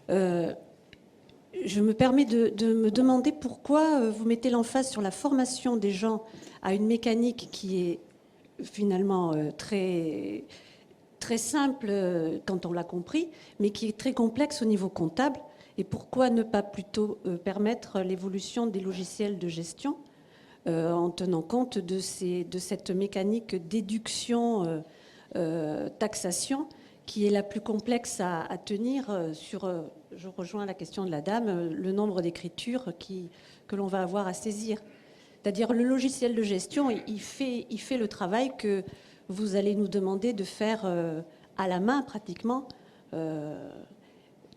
je me permets de me demander pourquoi vous mettez l'emphase sur la formation des gens à une mécanique qui est finalement très, très simple quand on l'a compris, mais qui est très complexe au niveau comptable. Et pourquoi ne pas plutôt permettre l'évolution des logiciels de gestion en tenant compte de cette mécanique déduction, taxation, qui est la plus complexe à tenir sur, je rejoins la question de la dame, le nombre d'écritures que l'on va avoir à saisir. C'est-à-dire le logiciel de gestion, il fait le travail que vous allez nous demander de faire à la main pratiquement,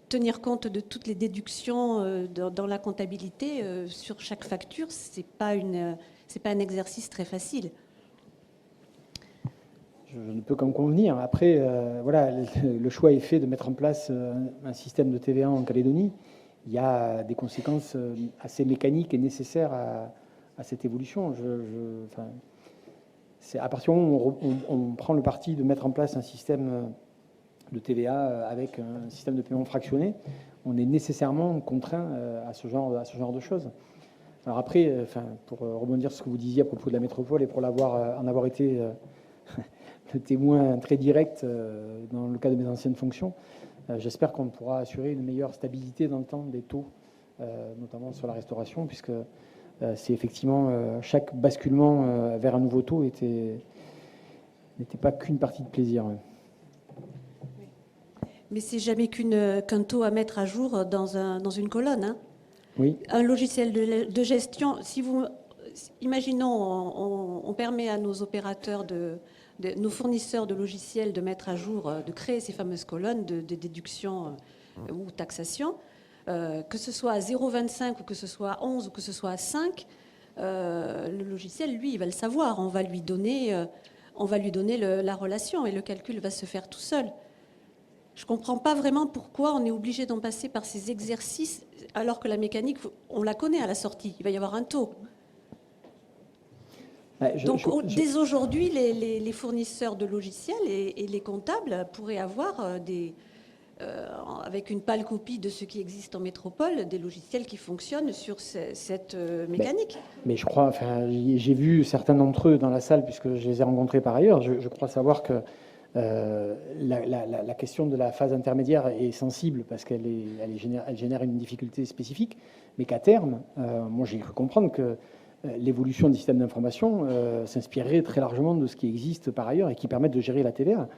tenir compte de toutes les déductions dans la comptabilité sur chaque facture, c'est pas un exercice très facile.
Je ne peux qu'en convenir. Après, voilà, le choix est fait de mettre en place un système de TVA en Calédonie. Il y a des conséquences assez mécaniques et nécessaires à cette évolution. C'est à partir du moment où on prend le parti de mettre en place un système de TVA avec un système de paiement fractionné, on est nécessairement contraint à ce genre de choses. Alors après, pour rebondir sur ce que vous disiez à propos de la métropole et pour en avoir été le témoin très direct dans le cas de mes anciennes fonctions, j'espère qu'on pourra assurer une meilleure stabilité dans le temps des taux, notamment sur la restauration, puisque c'est effectivement chaque basculement vers un nouveau taux n'était pas qu'une partie de plaisir.
Mais c'est jamais qu'un taux à mettre à jour dans une colonne. Hein.
Oui.
Un logiciel de gestion, imaginons, on permet à nos opérateurs, nos fournisseurs de logiciels de mettre à jour, de créer ces fameuses colonnes de déduction ou taxation, que ce soit à 0,25 ou que ce soit à 11 ou que ce soit à 5, le logiciel, lui, il va le savoir. On va lui donner la relation et le calcul va se faire tout seul. Je ne comprends pas vraiment pourquoi on est obligé d'en passer par ces exercices alors que la mécanique, on la connaît à la sortie. Il va y avoir un taux. Dès aujourd'hui, les fournisseurs de logiciels et les comptables pourraient avoir avec une pâle copie de ce qui existe en métropole, des logiciels qui fonctionnent sur cette mécanique.
Mais je crois, j'ai vu certains d'entre eux dans la salle puisque je les ai rencontrés par ailleurs. Je crois savoir que la question de la phase intermédiaire est sensible parce qu'elle génère une difficulté spécifique, mais qu'à terme, moi j'ai cru comprendre que l'évolution des systèmes d'information s'inspirerait très largement de ce qui existe par ailleurs et qui permettent de gérer la TVA.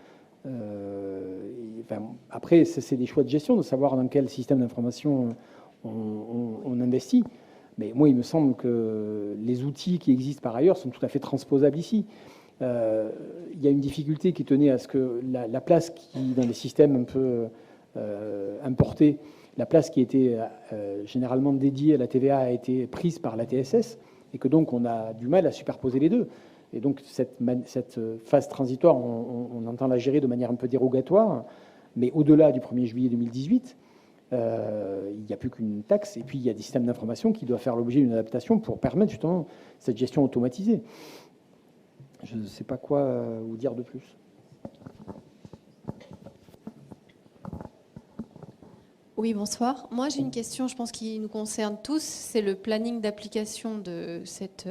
Après, c'est des choix de gestion de savoir dans quel système d'information on investit. Mais moi, il me semble que les outils qui existent par ailleurs sont tout à fait transposables ici. Il y a une difficulté qui tenait à ce que la place qui, dans les systèmes un peu importés, la place qui était généralement dédiée à la TVA a été prise par la TSS, et que donc on a du mal à superposer les deux. Et donc cette phase transitoire, on entend la gérer de manière un peu dérogatoire, mais au-delà du 1er juillet 2018, il n'y a plus qu'une taxe, et puis il y a des systèmes d'information qui doivent faire l'objet d'une adaptation pour permettre justement cette gestion automatisée. Je ne sais pas quoi vous dire de plus.
Oui, bonsoir. Moi, j'ai une question, je pense, qui nous concerne tous. C'est le planning d'application de cette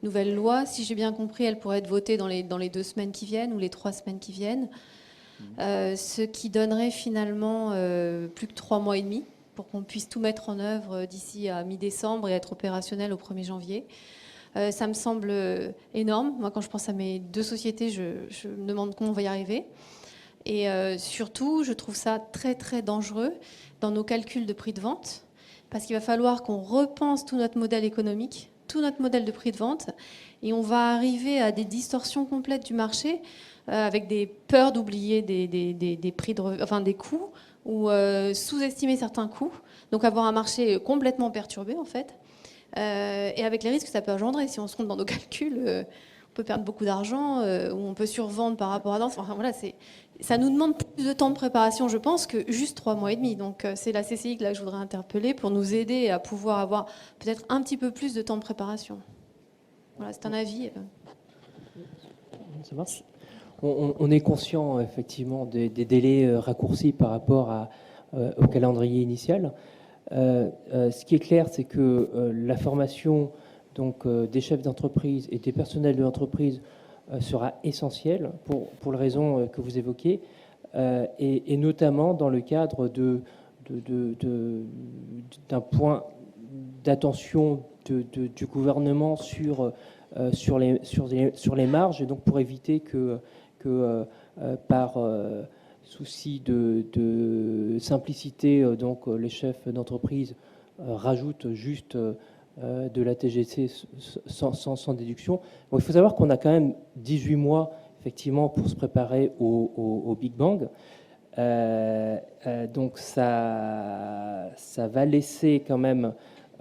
nouvelle loi. Si j'ai bien compris, elle pourrait être votée dans les 2 semaines qui viennent ou les 3 semaines qui viennent. Ce qui donnerait finalement plus que 3 mois et demi pour qu'on puisse tout mettre en œuvre d'ici à mi-décembre et être opérationnel au 1er janvier. Ça me semble énorme. Moi, quand je pense à mes 2 sociétés, je me demande comment on va y arriver. Et surtout, je trouve ça très, très dangereux dans nos calculs de prix de vente, parce qu'il va falloir qu'on repense tout notre modèle économique, tout notre modèle de prix de vente, et on va arriver à des distorsions complètes du marché, avec des peurs d'oublier des prix des coûts, ou sous-estimer certains coûts, donc avoir un marché complètement perturbé, en fait, et avec les risques que ça peut engendrer. Si on se trompe dans nos calculs, on peut perdre beaucoup d'argent, ou on peut survendre par rapport à d'autres. Enfin, voilà, ça nous demande plus de temps de préparation, je pense, que juste 3 mois et demi. Donc c'est la CCI que là, je voudrais interpeller pour nous aider à pouvoir avoir peut-être un petit peu plus de temps de préparation. Voilà, c'est un avis.
Ça marche. On est conscient effectivement des délais raccourcis par rapport au calendrier initial. Ce qui est clair, c'est que la formation donc, des chefs d'entreprise et des personnels de l'entreprise sera essentielle pour les raisons que vous évoquez, et notamment dans le cadre d'un point d'attention du gouvernement sur les marges, et donc pour éviter que par souci de simplicité, donc les chefs d'entreprise rajoutent juste de la TGC sans déduction. Bon, il faut savoir qu'on a quand même 18 mois effectivement pour se préparer au Big Bang. Donc ça va laisser quand même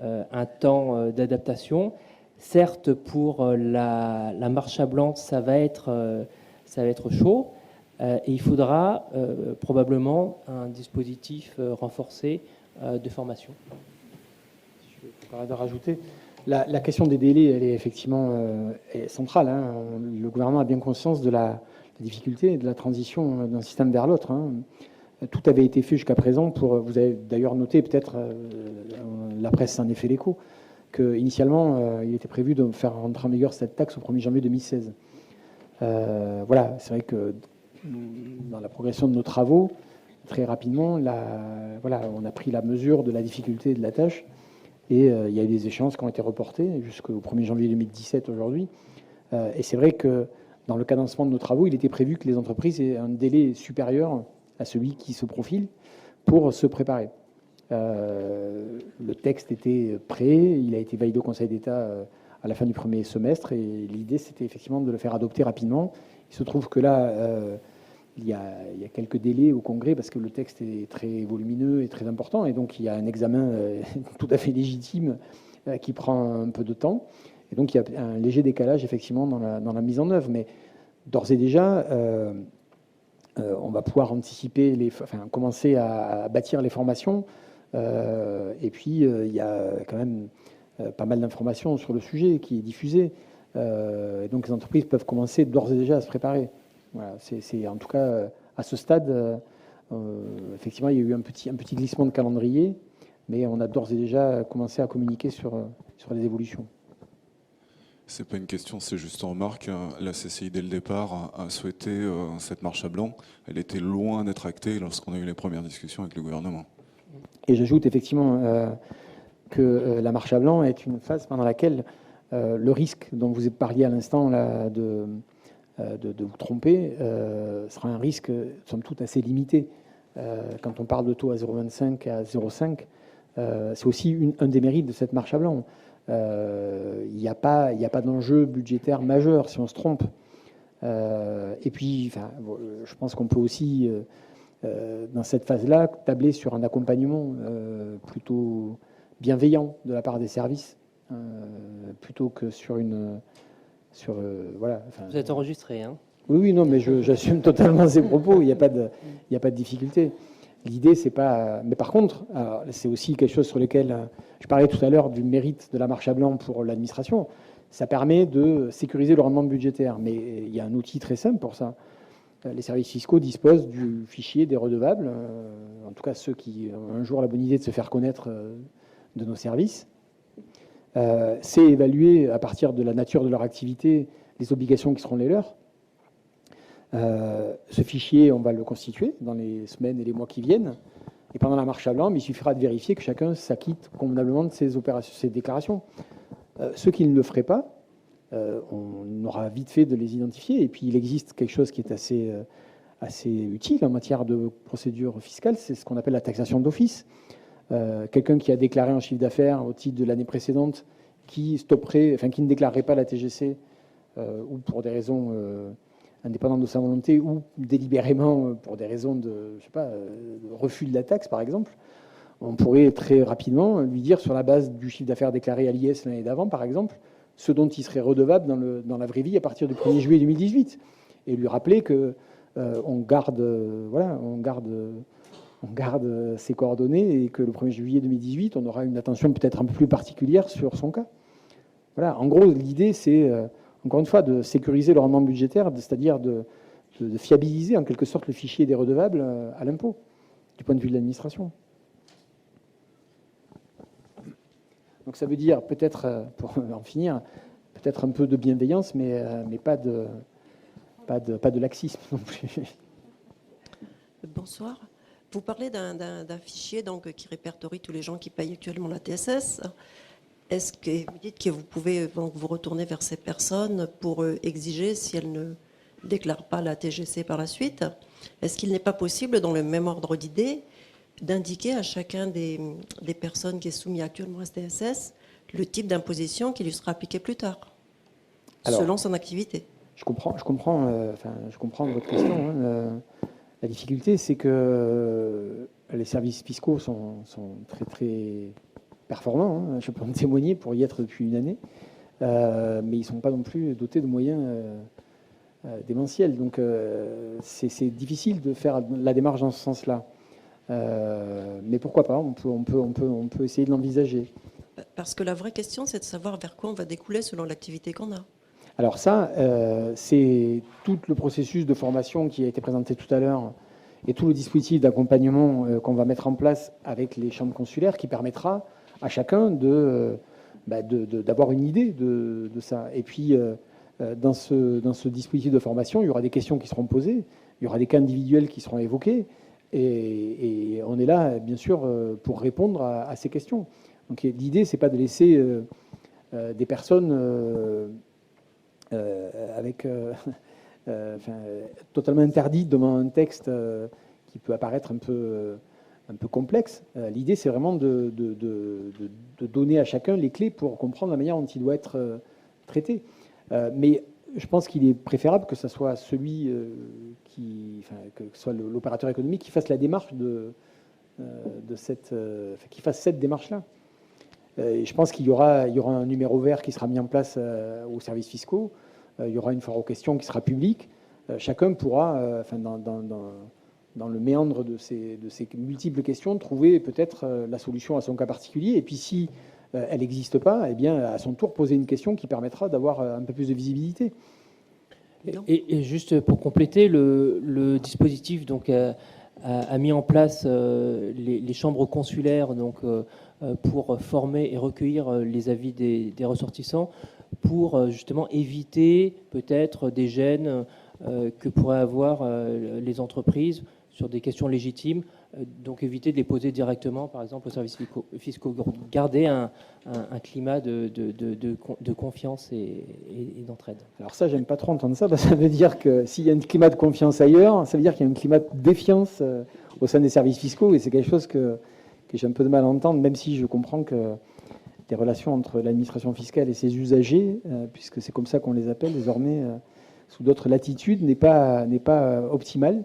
un temps d'adaptation. Certes, pour la marche à blanc, ça va être chaud, et il faudra probablement un dispositif renforcé de formation.
De rajouter. La question des délais, elle est effectivement est centrale. Hein. Le gouvernement a bien conscience de la difficulté de la transition d'un système vers l'autre. Hein. Tout avait été fait jusqu'à présent pour. Vous avez d'ailleurs noté, peut-être, la presse s'en est fait l'écho, qu'initialement, il était prévu de faire rentrer en vigueur cette taxe au 1er janvier 2016. Voilà, c'est vrai que dans la progression de nos travaux, très rapidement, on a pris la mesure de la difficulté de la tâche. Et il y a eu des échéances qui ont été reportées jusqu'au 1er janvier 2017 aujourd'hui. Et c'est vrai que dans le cadencement de nos travaux, il était prévu que les entreprises aient un délai supérieur à celui qui se profile pour se préparer. Le texte était prêt, il a été validé au Conseil d'État à la fin du premier semestre, et l'idée c'était effectivement de le faire adopter rapidement. Il se trouve que là, il y a quelques délais au Congrès parce que le texte est très volumineux et très important, et donc il y a un examen tout à fait légitime qui prend un peu de temps, et donc il y a un léger décalage effectivement dans la mise en œuvre, mais d'ores et déjà on va pouvoir anticiper, commencer à bâtir les formations, et puis il y a quand même pas mal d'informations sur le sujet qui est diffusée, et donc les entreprises peuvent commencer d'ores et déjà à se préparer. Voilà, c'est en tout cas à ce stade, effectivement, il y a eu un petit glissement de calendrier, mais on a d'ores et déjà commencé à communiquer sur les évolutions.
C'est pas une question, c'est juste une remarque. La CCI, dès le départ, a souhaité cette marche à blanc. Elle était loin d'être actée lorsqu'on a eu les premières discussions avec le gouvernement.
Et j'ajoute effectivement que la marche à blanc est une phase pendant laquelle le risque dont vous parliez à l'instant là, de vous tromper, sera un risque, somme toute, assez limité. Quand on parle de taux à 0,25 à 0,5, c'est aussi un des mérites de cette marche à blanc. Il n'y a pas d'enjeu budgétaire majeur si on se trompe. Et puis, je pense qu'on peut aussi, dans cette phase-là, tabler sur un accompagnement plutôt bienveillant de la part des services, plutôt que sur une... voilà.
Vous êtes enregistré, hein?
Oui, non, mais j'assume totalement ces propos. Il n'y a pas de difficulté. L'idée, c'est pas. Mais par contre, c'est aussi quelque chose sur lequel je parlais tout à l'heure du mérite de la marche à blanc pour l'administration. Ça permet de sécuriser le rendement budgétaire. Mais il y a un outil très simple pour ça. Les services fiscaux disposent du fichier des redevables, en tout cas ceux qui ont un jour la bonne idée de se faire connaître de nos services. C'est évaluer à partir de la nature de leur activité les obligations qui seront les leurs. Ce fichier, on va le constituer dans les semaines et les mois qui viennent. Et pendant la marche à blanc, il suffira de vérifier que chacun s'acquitte convenablement de ses déclarations. Ceux qui ne le feraient pas, on aura vite fait de les identifier. Et puis, il existe quelque chose qui est assez utile en matière de procédure fiscale, c'est ce qu'on appelle la taxation d'office. Quelqu'un qui a déclaré un chiffre d'affaires au titre de l'année précédente, qui ne déclarerait pas la TGC, ou pour des raisons indépendantes de sa volonté, ou délibérément pour des raisons de refus de la taxe, par exemple, on pourrait très rapidement lui dire, sur la base du chiffre d'affaires déclaré à l'IS l'année d'avant, par exemple, ce dont il serait redevable dans la vraie vie à partir du 1er juillet 2018, et lui rappeler que on garde ses coordonnées et que le 1er juillet 2018, on aura une attention peut-être un peu plus particulière sur son cas. Voilà. En gros, l'idée, c'est, encore une fois, de sécuriser le rendement budgétaire, c'est-à-dire de fiabiliser en quelque sorte le fichier des redevables à l'impôt, du point de vue de l'administration. Donc ça veut dire peut-être, pour en finir, peut-être un peu de bienveillance, mais pas de laxisme non plus.
Bonsoir. Vous parlez d'un fichier donc, qui répertorie tous les gens qui payent actuellement la TSS. Est-ce que vous dites que vous pouvez donc, vous retourner vers ces personnes pour exiger, si elles ne déclarent pas la TGC par la suite, est-ce qu'il n'est pas possible, dans le même ordre d'idées, d'indiquer à chacun des personnes qui est soumis actuellement à ce TSS le type d'imposition qui lui sera appliqué plus tard, selon son activité?
Je comprends votre question. Hein. La difficulté, c'est que les services fiscaux sont très, très performants. Hein. Je peux en témoigner pour y être depuis une année. Mais ils ne sont pas non plus dotés de moyens démentiels. Donc, c'est difficile de faire la démarche dans ce sens-là. Mais pourquoi pas, on peut essayer de l'envisager.
Parce que la vraie question, c'est de savoir vers quoi on va découler selon l'activité qu'on a.
Alors ça, c'est tout le processus de formation qui a été présenté tout à l'heure et tout le dispositif d'accompagnement qu'on va mettre en place avec les chambres consulaires qui permettra à chacun d'avoir une idée de ça. Et puis, dans ce dispositif de formation, il y aura des questions qui seront posées, il y aura des cas individuels qui seront évoqués et on est là, bien sûr, pour répondre à ces questions. Donc l'idée, c'est pas de laisser des personnes totalement interdites devant un texte qui peut apparaître un peu complexe. L'idée, c'est vraiment de donner à chacun les clés pour comprendre la manière dont il doit être traité. Mais je pense qu'il est préférable que ce soit celui que ce soit l'opérateur économique qui fasse la démarche qui fasse cette démarche-là. Et je pense qu'il y aura un numéro vert qui sera mis en place aux services fiscaux. Il y aura une foire aux questions qui sera publique. Chacun pourra, dans le méandre de ces multiples questions, trouver peut-être la solution à son cas particulier. Et puis si elle n'existe pas, eh bien, à son tour, poser une question qui permettra d'avoir un peu plus de visibilité.
Et juste pour compléter, le dispositif donc, a mis en place les chambres consulaires donc, pour former et recueillir les avis des ressortissants pour justement éviter peut-être des gênes que pourraient avoir les entreprises sur des questions légitimes Donc éviter de les poser directement, par exemple, aux services fiscaux. Garder un climat de confiance et d'entraide.
Alors ça, j'aime pas trop entendre ça, parce que ça veut dire que s'il y a un climat de confiance ailleurs, ça veut dire qu'il y a un climat de défiance au sein des services fiscaux, et c'est quelque chose que j'ai un peu de mal à entendre, même si je comprends que des relations entre l'administration fiscale et ses usagers, puisque c'est comme ça qu'on les appelle désormais, sous d'autres latitudes, n'est pas optimale.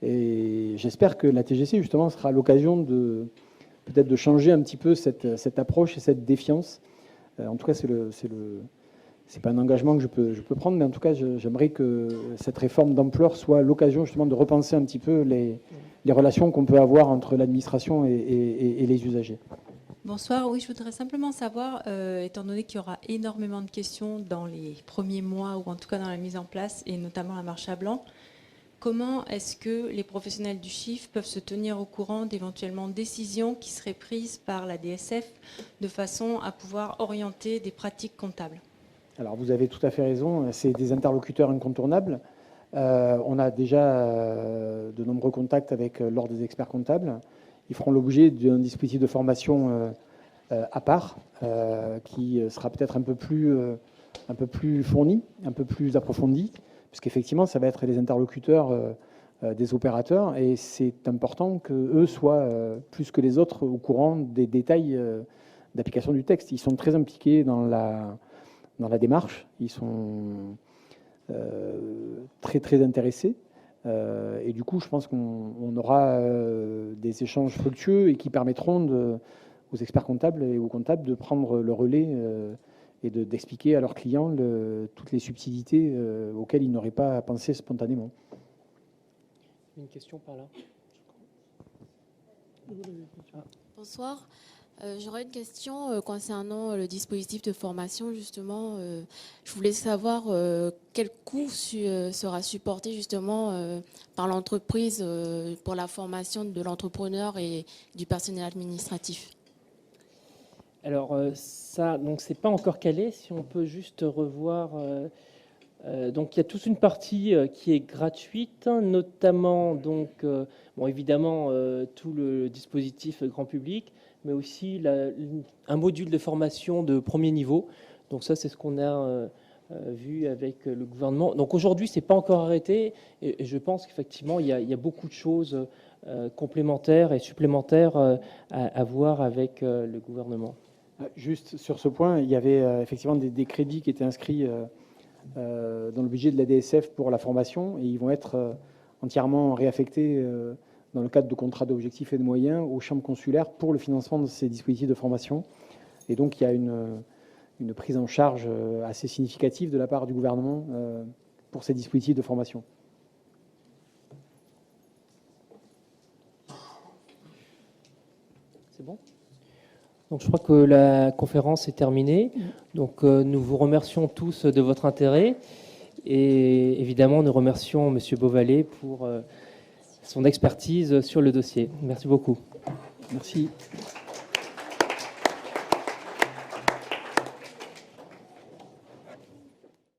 Et j'espère que la TGC, justement, sera l'occasion peut-être de changer un petit peu cette approche et cette défiance. En tout cas, c'est pas un engagement que je peux prendre, mais en tout cas, j'aimerais que cette réforme d'ampleur soit l'occasion, justement, de repenser un petit peu les relations qu'on peut avoir entre l'administration et les usagers.
Bonsoir, oui, je voudrais simplement savoir, étant donné qu'il y aura énormément de questions dans les premiers mois, ou en tout cas dans la mise en place, et notamment la marche à blanc, comment est-ce que les professionnels du chiffre peuvent se tenir au courant d'éventuellement décisions qui seraient prises par la DSF de façon à pouvoir orienter des pratiques comptables?
Alors vous avez tout à fait raison, c'est des interlocuteurs incontournables. On a déjà de nombreux contacts avec l'Ordre des experts comptables. Ils feront l'objet d'un dispositif de formation à part, qui sera peut-être un peu plus fourni, un peu plus approfondi, puisqu'effectivement, ça va être les interlocuteurs des opérateurs, et c'est important qu'eux soient, plus que les autres, au courant des détails d'application du texte. Ils sont très impliqués dans la démarche, ils sont très, très intéressés. Et du coup, je pense qu'on aura des échanges fructueux et qui permettront aux experts comptables et aux comptables de prendre le relais et d'expliquer à leurs clients toutes les subtilités auxquelles ils n'auraient pas pensé spontanément.
Une question par là.
Bonsoir. J'aurais une question concernant le dispositif de formation, justement. Je voulais savoir quel coût sera supporté justement par l'entreprise pour la formation de l'entrepreneur et du personnel administratif.
Alors ça, donc c'est pas encore calé. Si on peut juste revoir. Donc il y a toute une partie qui est gratuite, notamment donc bon évidemment tout le dispositif grand public, mais aussi un module de formation de premier niveau. Donc ça, c'est ce qu'on a vu avec le gouvernement. Donc aujourd'hui, c'est pas encore arrêté, et je pense qu'effectivement, il y a beaucoup de choses complémentaires et supplémentaires à voir avec le gouvernement.
Juste sur ce point, il y avait effectivement des crédits qui étaient inscrits dans le budget de la DSF pour la formation, et ils vont être entièrement réaffectés dans le cadre de contrats d'objectifs et de moyens aux chambres consulaires pour le financement de ces dispositifs de formation. Et donc il y a une prise en charge assez significative de la part du gouvernement pour ces dispositifs de formation.
C'est bon ? Donc je crois que la conférence est terminée. Donc nous vous remercions tous de votre intérêt, et évidemment nous remercions M. Beauvalet pour son expertise sur le dossier. Merci beaucoup.
Merci.